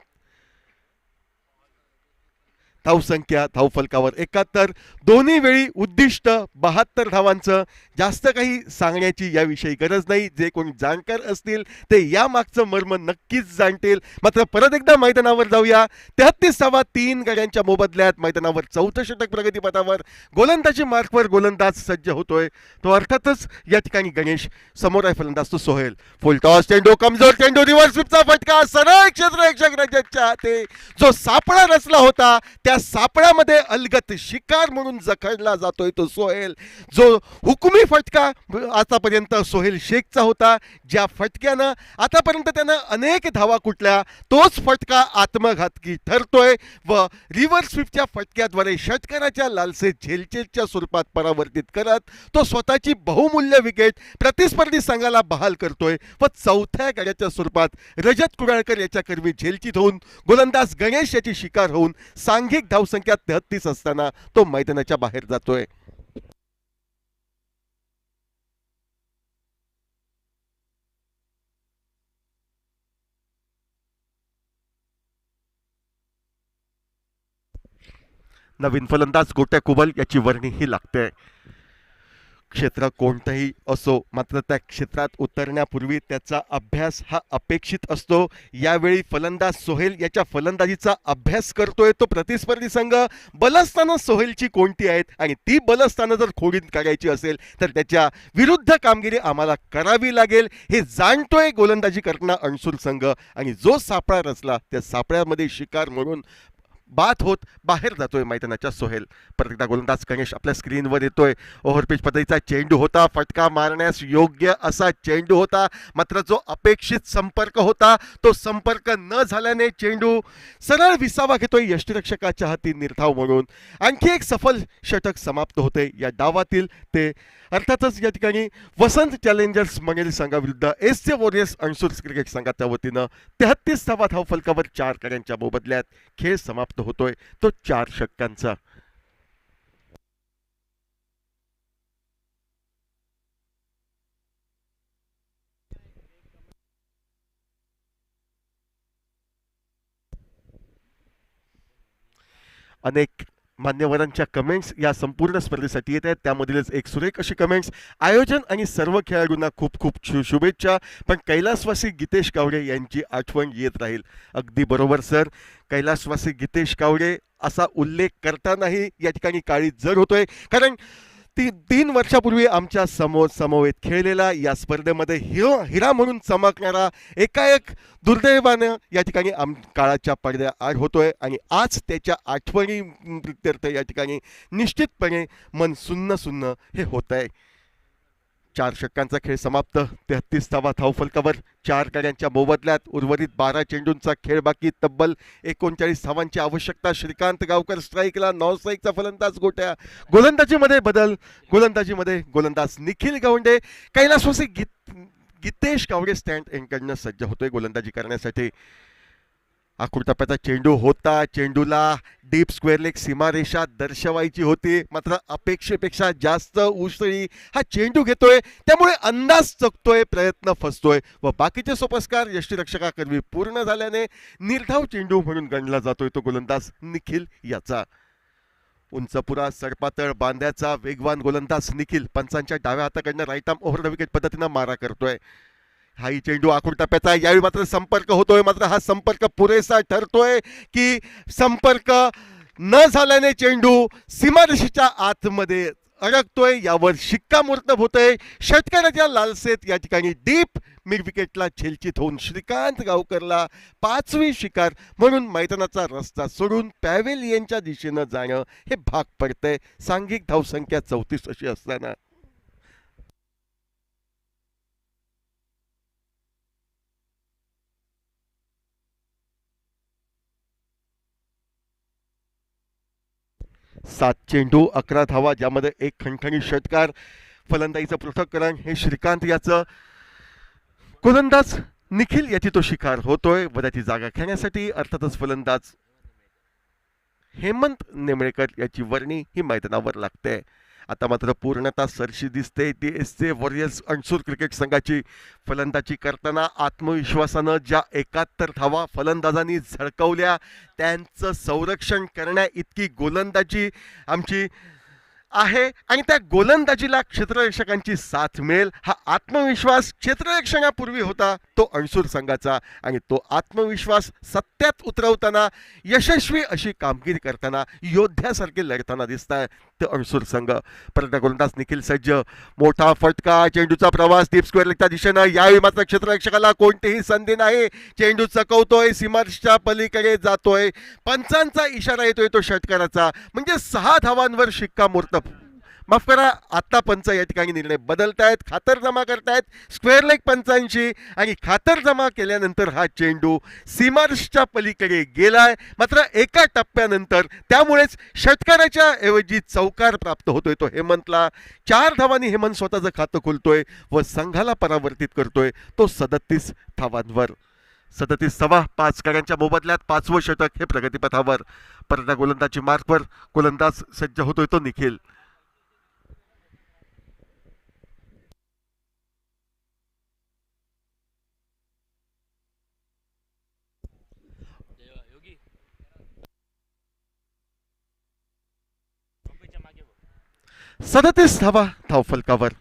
धावसंख्या धावफलकावर 71. दोन्ही वेळी उद्दिष्ट 72 धावांचं. जास्त काही सांगण्याची याविषयी गरज नाही. जे कोणी जाणकार असतील ते या मागचं मर्म नक्कीच जाणतील. मात्र परत एकदा मैदानावर जाऊया. 33 धावा 3 गड्यांच्या मोबदल्यात मैदानावर 4थं षटक प्रगतीपथावर. गोलंदाजी मार्कवर गोलंदाज सज्ज होतोय तो अर्थातच या ठिकाणी गणेश. समोर आहे फलंदाज तो सोहेल. फुल टॉस चेंडू, कमजोर चेंडू, रिव्हर्स स्वीपचा फटका, सरळ क्षेत्ररक्षक रजतच्या हाते जो सापळा रचला होता त्या त्या सापळ्यामध्ये अलगत शिकार म्हणून जखडला जातोय तो सोहेल, जो हुकुमी फटका आतापर्यंत सोहेल शेखचा होता, ज्या फटक्यानं आतापर्यंत त्यानं अनेक धावा कुठल्या, तोच फटका आत्मघातकी ठरतोय व रिव्हर्स स्वीपच्या फटक्याद्वारे षटकाराच्या लालसेत झेलचेलच्या स्वरूपात परावर्तित करत तो स्वतःची बहुमूल्य विकेट प्रतिस्पर्धी संघाला बहाल करतोय व चौथ्या गड्याच्या स्वरूपात रजत कुडाळकर याच्या कर्मी झेलचीत होऊन गोलंदाज गणेश याची शिकार होऊन सांघिक धावसंख्या 33 असताना तो मैदानाच्या बाहेर जातोय. नवीन फलंदाज गोट्या कुबल याची वर्णी ही लागते. क्षेत्र कोणतंही असो, मात्र त्या क्षेत्रात उतरण्यापूर्वी त्याचा अभ्यास हा अपेक्षित असतो. यावेळी फलंदाज सोहेल याच्या फलंदाजीचा अभ्यास करतोय. तो प्रतिस्पर्धी संघ बलस्थानं सोहेलची कोणती आहेत आणि ती बलस्थानं जर खोडून काढायची असेल तर त्याच्या विरुद्ध कामगिरी आम्हाला करावी लागेल हे जाणतोय गोलंदाजी करणारा अणसूर संघ. आणि जो सापळा रचला त्या सापळ्यामध्ये शिकार म्हणून बाद होत बाहेर जातोय मैदानाच्या सोहेल. परत एकदा गोलंदाज गणेश आपल्या स्क्रीनवर येतोय. ओव्हरपिच पद्धतीचा चेंडू होता, फटका मारण्यास योग्य असा चेंडू होता, मात्र जो अपेक्षित संपर्क होता तो संपर्क न झाल्याने चेंडू सरळ विसावा घेतोय यष्टिरक्षकाच्या हाती निर्धाव म्हणून. आणखी एक सफल षटक समाप्त होते या डावातील. ते अर्थातच या ठिकाणी वसंत चॅलेंजर्स मंगेली संघाविरुद्ध एसचे वॉरियर्स अणसूर क्रिकेट संघाच्या वतीनं 33 धावा धावफलकावर 4 गड्यांच्या मोबदल्यात खेळ समाप्त होतोय तो 4 षटकांचा. अनेक मान्यवरांच्या कमेंट्स या संपूर्ण स्पर्धेसाठी येत आहेत. त्यामधीलच एक सुरेख अशी कमेंट्स, आयोजन आणि सर्व खेळाडूंना खूप खूप शुभेच्छा, पण कैलासवासी गीतेश कावडे यांची आठवण येत राहील. अगदी बरोबर सर, कैलासवासी गीतेश कावडे असा उल्लेख करतानाही या ठिकाणी काळी जर होतोय, कारण 3 वर्षापूर्वी आमच्या समवेत खेळलेला या स्पर्धेमध्ये हिरा म्हणून चमकणारा एकाएक दुर्दैवानं या ठिकाणी काळाच्या पडद्या आड होतोय. आणि आज त्याच्या आठवणी प्रित्यर्थ या ठिकाणी निश्चितपणे मन सुन्न सुन्न हे होत आहे. 4 षटकांचा खेळ समाप्त. 33 धावा धावफलकावर 4 गड्यांच्या मोबदल्यात. उर्वरित 12 चेंडूंचा खेळ बाकी. तब्बल 39 धावांची आवश्यकता. श्रीकांत गावकर स्ट्राईकला, नॉन स्ट्राईकचा फलंदाज गोट्या. गोलंदाजीमध्ये बदल. गोलंदाजीमध्ये गोलंदाज निखिल गवंडे. कैलासवासी गीतेश कावडे स्टँड एंडकडनं सज्ज होतोय गोलंदाजी करण्यासाठी. आखूड टप्प्याचा चेंडू होता. चेंडूला डीप स्क्वेअर लेग सीमारेषा दर्शवायची होती, मात्र अपेक्षेपेक्षा जास्त उसळी हा चेंडू घेतोय, त्यामुळे अंदाज चकतोय, प्रयत्न फसतोय व बाकीचे सोपस्कार यष्टिरक्षकाकरवी पूर्ण झाल्याने निर्धाव चेंडू म्हणून गणला जातोय तो गोलंदाज निखिल याचा. उंचपुरा सडपातळ बांध्याचा वेगवान गोलंदाज निखिल पंचांच्या डाव्या हाताकडनं right arm over the wicket पद्धतीनं मारा करतोय. हाही चेंडू आखूड टप्प्याचा. यावेळी मात्र संपर्क होतोय, मात्र हा संपर्क पुरेसा ठरतोय की संपर्क न झाल्याने चेंडू सीमारेषेच्या आतमध्ये अडकतोय, यावर शिक्कामोर्तब होतंय. षटकाराच्या लालसेत या ठिकाणी डीप मिड विकेटला झेलचीत होऊन श्रीकांत गावकरला 5वी शिकार म्हणून मैदानाचा रस्ता सोडून पॅव्हेलियनच्या दिशेनं जाणं हे भाग पडतंय. सांघिक धावसंख्या 34 अशी असताना. सात चेंडू 11 धावा, ज्यामध्ये एक खणखणी षटकार. फलंदाजीचं पृथक्करण हे श्रीकांत याचं. गोलंदाज निखिल याची तो शिकार होतोय व त्याची जागा घेण्यासाठी अर्थातच फलंदाज हेमंत नेमळेकर याची वर्णी ही मैदानावर लागते. आता मात्र पूर्णतः सरशी दिसते ती एसचे वॉरियर्स अणसूर क्रिकेट संघाची. फलंदाजी करताना आत्मविश्वासानं ज्या 71 धावा फलंदाजांनी झळकवल्या त्यांचं संरक्षण करण्या इतकी गोलंदाजी आमची आहे आणि त्या गोलंदाजीला क्षेत्ररक्षकांची साथ मिळेल हा आत्मविश्वास क्षेत्ररक्षणापूर्वी होता तो अणसूर संघाचा, आणि तो आत्मविश्वास सत्यात उतरवताना यशस्वी अशी कामगिरी करताना योद्ध्यासारखे लढताना दिसत आहे तो अणसूर संघ. परत गोलंदाज निखिल सज्ज, मोठा फटका, चेंडूचा प्रवास डीप स्क्वेअर लेगच्या दिशेनं. यावेळी मात्र क्षेत्ररक्षकाला कोणतीही संधी नाही, चेंडू चकवतोय, सीमारेषेच्या पलीकडे जातोय, पंचांचा इशारा येतोय तो षटकाराचा, म्हणजे 6 धावांवर शिक्कामोर्तब. माफ करा, आता पंच या ठिकाणी निर्णय बदलतायत, खातरजमा करतायत स्क्वेअर लेग पंचांची, आणि खातरजमा केल्यानंतर हा चेंडू सीमारेषेच्या पलीकडे गेलाय मात्र एका टप्प्यानंतर. त्यामुळेच षटकाराच्या ऐवजी चौकार प्राप्त होतोय तो हेमंतला. 4 धावांनी हेमंत स्वतःचं खातं खोलतोय व संघाला परावर्तित करतोय तो 37 धावांवर. 37.5 गड्यांच्या मोबदल्यात 5वं षटक हे प्रगतीपथावर. परत गोलंदाजी मार्कवर गोलंदाज सज्ज होतोय तो निखिल. सदतीस धावा धावफलकावर.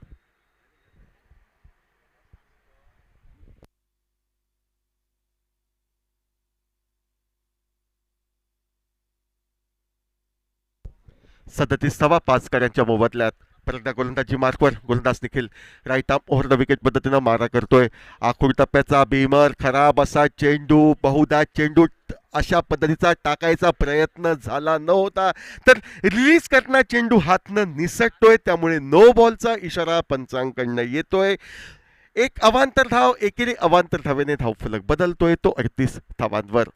सदतीस धावा 5 गड्यांच्या मोबदल्यात. परत गोलंदाजी मार्कवर गोलंदाज Nikhil right arm over the wicket पद्धतीनं मारा करतोय. आखूड टप्प्याचा भीमर, खराब असा चेंडू, बहुधा चेंडू अशा पद्धतीचा टाकायचा प्रयत्न झाला न होता तर रिलीज करणारा चेंडू हातनं निसटतोय, त्यामुळे नो बॉलचा इशारा पंचांकडनं येतोय. एक अवांतर धाव, एकेरी अवांतर धावेने धावफलक बदलतोय तो 38 धावांवर.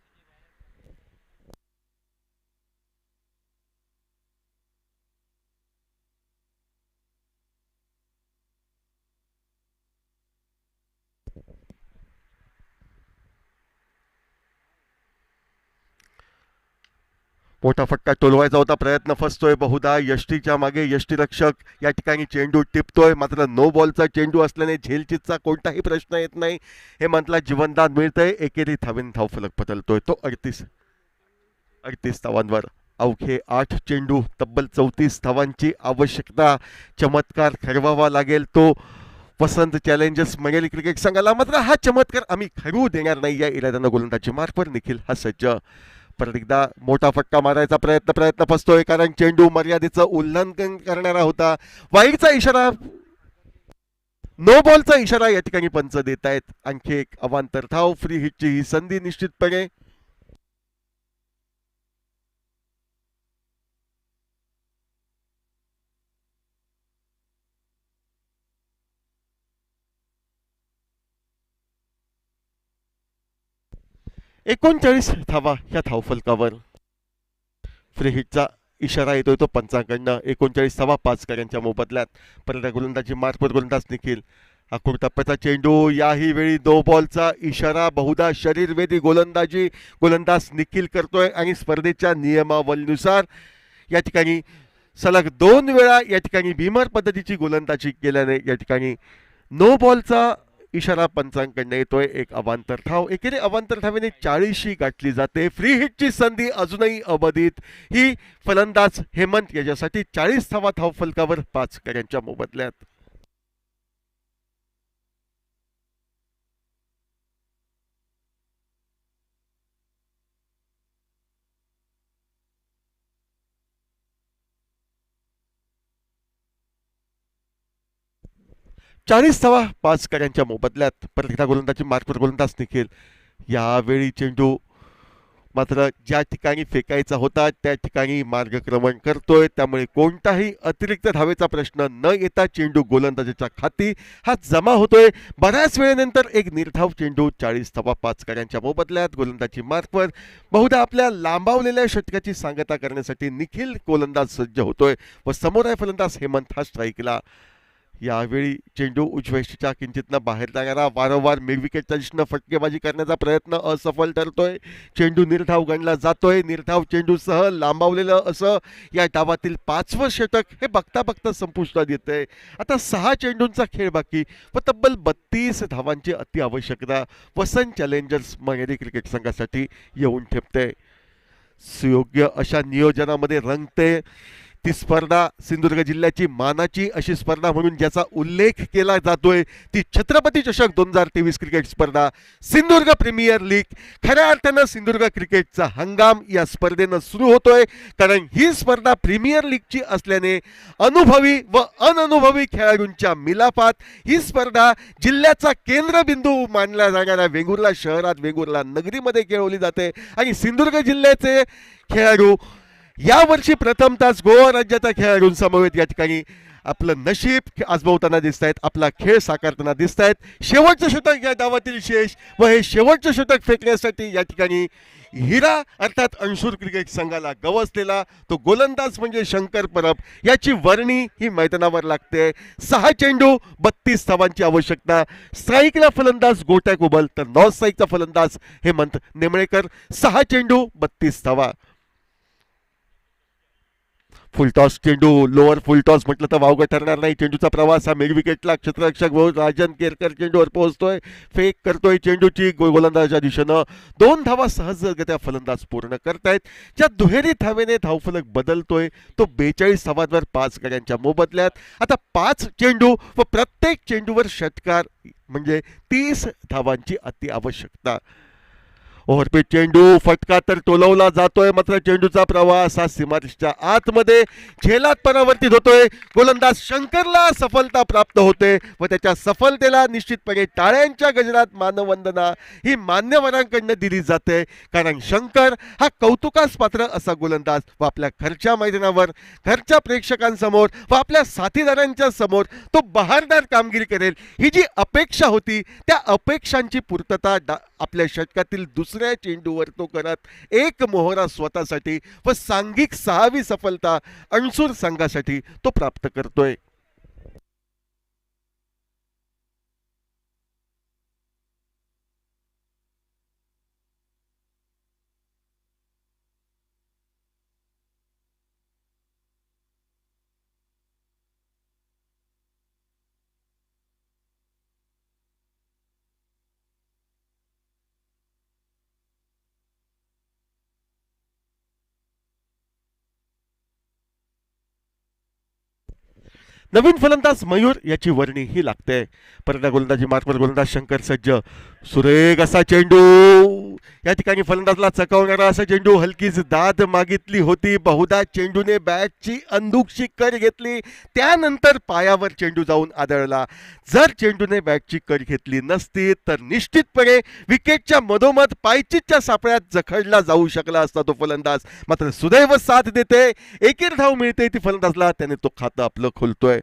मोठा फटका टोलवायचा होता, प्रयत्न फसतोय, बहुधा यष्टीच्या मागे यष्टीरक्षक या ठिकाणी चेंडू टिपतोय मात्र नो बॉलचा चेंडू असल्याने झेलचीतचा कोणताही प्रश्न येत नाही. हेमंतला जीवनदान मिळतंय, एकेरी धावेन धावफलक बदलतोय तो 38 धावांवर. अवघे 8 चेंडू, तब्बल 34 धावांची आवश्यकता. चमत्कार ठरवावा लागेल तो वसंत चॅलेंजर्स मंगेली क्रिकेट संघाला, मात्र हा चमत्कार आम्ही ठरवू देणार नाही या इराद्यानं गोलंदाजी मार्कवर निखिल हा सज्ज. परत एकदा मोठा फटका मारायचा प्रयत्न फसतोय कारण चेंडू मर्यादेचं उल्लंघन करणारा होता. वाईडचा इशारा, नो बॉलचा इशारा या ठिकाणी पंच देत आहेत. आणखी एक अवांतर धाव, फ्री हिटची ही संधी निश्चितपणे. एकोणचाळीस धावा ह्या धावफलकावर. फ्री हिटचा इशारा येतोय तो पंचांकडनं. 39 धावा 5 गड्यांच्या मोबदल्यात. परत गोलंदाजी मार्कवर गोलंदाज निखिल. आखूड टप्प्याचा चेंडू, याही वेळी नो बॉलचा इशारा. बहुधा शरीरवेदी गोलंदाजी गोलंदाज निखिल करतोय आणि स्पर्धेच्या नियमावलीनुसार या ठिकाणी सलग 2 वेळा या ठिकाणी भीमर पद्धतीची गोलंदाजी केल्याने या ठिकाणी नो बॉलचा इशारा पंचांकडनं येतोय. एक अवांतर धाव, एकेरी अवांतर धावेने 40शी गाठली जाते. फ्री हिटची संधी अजूनही अबाधित. ही फलंदाज हेमंत याच्यासाठी 40 धावा धावफलकावर 5 गड्यांच्या मोबदल्यात. चाळीस धावा 5 गड्यांच्या मोबदल्यात. परत एकदा गोलंदाजी मार्कवर गोलंदाज निखिल. यावेळी चेंडू मात्र ज्या ठिकाणी फेकायचा होता त्या ठिकाणी मार्गक्रमण करतोय, त्यामुळे कोणताही अतिरिक्त धावेचा प्रश्न न येता चेंडू गोलंदाजाच्या खाती हा जमा होतोय. बऱ्याच वेळेनंतर एक निर्धाव चेंडू. 40 धावा 5 गड्यांच्या मोबदल्यात. गोलंदाजी मार्कवर बहुधा आपल्या लांबावलेल्या षटकाची सांगता करण्यासाठी निखिल गोलंदाज सज्ज होतोय व समोर आहे फलंदाज हेमंत हा स्ट्राईकला. यावेळी चेंडू उजव्या किंचितनं बाहेर जाणारा, वारंवार मिड विकेटच्या दिशेनं फटकेबाजी करण्याचा प्रयत्न असफल ठरतोय. चेंडू निर्धाव गणला जातोय. निर्धाव चेंडूसह लांबावलेलं असं या डावातील 5वं षटक हे बघता बघता संपुष्टात येतंय. आता 6 चेंडूंचा खेळ बाकी व तब्बल 32 धावांची अति आवश्यकता वसंत चॅलेंजर्स मंगेरी क्रिकेट संघासाठी येऊन ठेपते. सुयोग्य अशा नियोजनामध्ये रंगते ती स्पर्धा सिंधुदुर्ग जिल्ह्याची मानाची अशी स्पर्धा म्हणून ज्याचा उल्लेख केला जातोय ती छत्रपती चषक 2023 क्रिकेट स्पर्धा सिंधुदुर्ग प्रीमियर लीग. खऱ्या अर्थानं सिंधुदुर्ग क्रिकेटचा हंगाम या स्पर्धेनं सुरू होतोय, कारण ही स्पर्धा प्रीमियर लीगची असल्याने अनुभवी व अननुभवी खेळाडूंच्या मिलाफात ही स्पर्धा जिल्ह्याचा केंद्रबिंदू मानला जाणाऱ्या वेंगुर्ला शहरात, वेंगुर्ला नगरीमध्ये खेळवली जाते. आणि सिंधुदुर्ग जिल्ह्याचे खेळाडू यावर्षी प्रथमतःच गोवा राज्याच्या खेळाडूंसमवेत या ठिकाणी आपलं नशीब आजमावताना दिसत आहेत, आपला खेळ साकारताना दिसत आहेत. शेवटचं षटक या डावातील शेष व हे शेवटचं षटक फेकण्यासाठी या ठिकाणी हिरा अर्थात अंशूर क्रिकेट संघाला गवसलेला तो गोलंदाज म्हणजे शंकर परब याची वर्णी ही मैदानावर लागते. 6 चेंडू 32 धावांची आवश्यकता. स्ट्राईकला फलंदाज गोट्या कुबल तर नॉन स्ट्राईकचा फलंदाज हेमंत नेमळेकर. 6 चेंडू 32 धावा. फुलटॉस चेंडू, लोअर फुलटॉस म्हटलं तर वावगं ठरणार नाही. चेंडूचा प्रवास हा मिड विकेटला क्षेत्ररक्षक राजन केरकर चेंडूवर पोहोचतोय, फेक करतोय चेंडूची गोलंदाजाच्या दिशेनं. 2 धावा सहजगत्या फलंदाज पूर्ण करतायत. ज्या दुहेरी धावेने धावफलक बदलतोय तो 42 धावांवर 5 गड्यांच्या मोबदल्यात. आता 5 चेंडू व प्रत्येक चेंडूवर षटकार म्हणजे 30 धावांची अति आवश्यकता. ओव्हरपीच चेंडू, फटका तर टोलवला जातोय, मात्र चेंडूचा प्रवास हा सीमारेषेच्या आतमध्ये झेलात परावर्तित होतोय. गोलंदाज शंकरला सफलता प्राप्त होते व त्याच्या सफलतेला निश्चितपणे टाळ्यांच्या गजरात मानवंदना ही मान्यवरांकडनं दिली जाते, कारण शंकर हा कौतुकास पात्र असा गोलंदाज व आपल्या घरच्या मैदानावर घरच्या प्रेक्षकांसमोर व आपल्या साथीदारांच्या समोर तो बहारदार कामगिरी करेल ही जी अपेक्षा होती त्या अपेक्षांची पूर्तता आपल्या षटकातील दुसऱ्या चेंडूवर तो करत एक मोहरा स्वतःसाठी व सांघिक 6वी सफलता अंशूर संघासाठी तो प्राप्त करतोय. नवीन फलंदाज मयूर याची वर्णी ही लागते. परत गोलंदाजी मार्कवर गोलंदाज शंकर सज्ज. सुरेख असा चेंडू, या ठिकाणी फलंदाजला चकवणारा असा चेंडू. हलकीच दाद मागितली होती, बहुधा चेंडूने बॅटची अंदूकची कर घेतली, त्यानंतर पायावर चेंडू जाऊन आदळला. जर चेंडूने बॅटची कर घेतली नसती तर निश्चितपणे विकेटच्या मधोमध पायचीच्या सापळ्यात जखडला जाऊ शकला असता तो फलंदाज. मात्र सुदैव साथ देते, एकेर धाव मिळते ती फलंदाजला, त्याने तो खातं आपलं खोलतोय.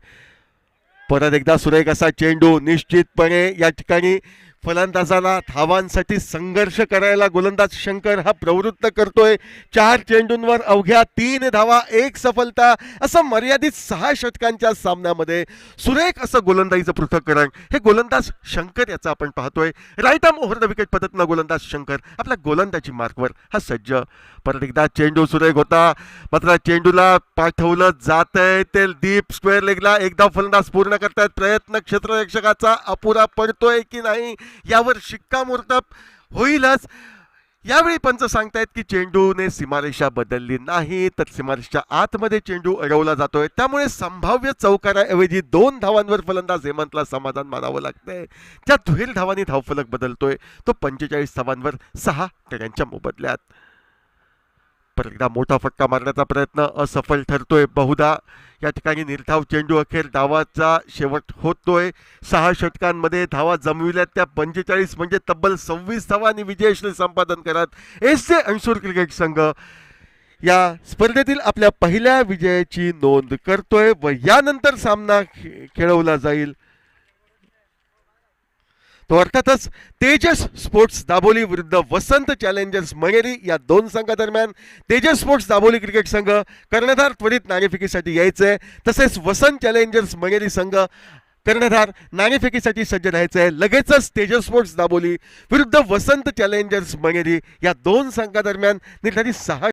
परत एकदा सुरेख असा चेंडू. निश्चितपणे या ठिकाणी फलंदाजाला धावांसाठी संघर्ष करायला गोलंदाज शंकर हा प्रवृत्त करतोय. 4 चेंडूंवर अवघ्या 3 धावा, 1 सफलता असं मर्यादित 6 षटकांच्या सामन्यामध्ये सुरेख असं गोलंदाजीचं पृथक्करण हे गोलंदाज शंकर याचं आपण पाहतोय. Right arm over the wicket पद्धतीनं गोलंदाज शंकर आपल्या गोलंदाजी मार्कवर हा सज्ज. परत एकदा चेंडू सुरेख होता, मात्र चेंडूला पाठवलं जातंय ते डीप स्क्वेअर लेगला. एकदा फलंदाज पूर्ण करतायत प्रयत्न क्षेत्ररक्षकाचा अपुरा पडतोय की नाही यावर शिक्कामोर्तब होईलच. यावेळी पंच सांगतायत की चेंडूने सीमारेषा बदलली नाही तर सीमारेषेच्या आतमध्ये चेंडू अडवला जातोय, त्यामुळे संभाव्य चौकाराऐवजी 2 धावांवर फलंदाज हेमंतला समाधान मानावं लागतंय. ज्या दुहेरी धावांनी धावफलक बदलतोय तो 45 धावांवर 6 गड्यांच्या मोबदल्यात. परत एकदा मोठा फटका मारण्याचा प्रयत्न असफल ठरतोय. बहुधा या ठिकाणी निर्धाव चेंडू अखेर धावाचा शेवट होतोय. 6 षटकांमध्ये धावा जमविल्यात त्या 45 म्हणजे तब्बल 26 धावांनी विजयश्री संपादन करत एसजे अंशूर क्रिकेट संघ या स्पर्धेतील आपल्या पहिल्या विजयाची नोंद करतोय व यानंतर सामना खेळवला जाईल तो अर्थातच तेजस स्पोर्ट्स दाबोली विरुद्ध वसंत चॅलेंजर्स मणेरी या 2 संघादरम्यान. तेजस स्पोर्ट्स दाबोली क्रिकेट संघ कर्णधार त्वरित नाणेफेकीसाठी यायचंय, तसेच वसंत चॅलेंजर्स मणेरी संघ कर्णधार नाणेफेकीसाठी सज्ज राहायचंय. लगेचच तेजस स्पोर्ट्स दाबोली विरुद्ध वसंत चॅलेंजर्स मणेरी या 2 संघादरम्यान निर्धारित 6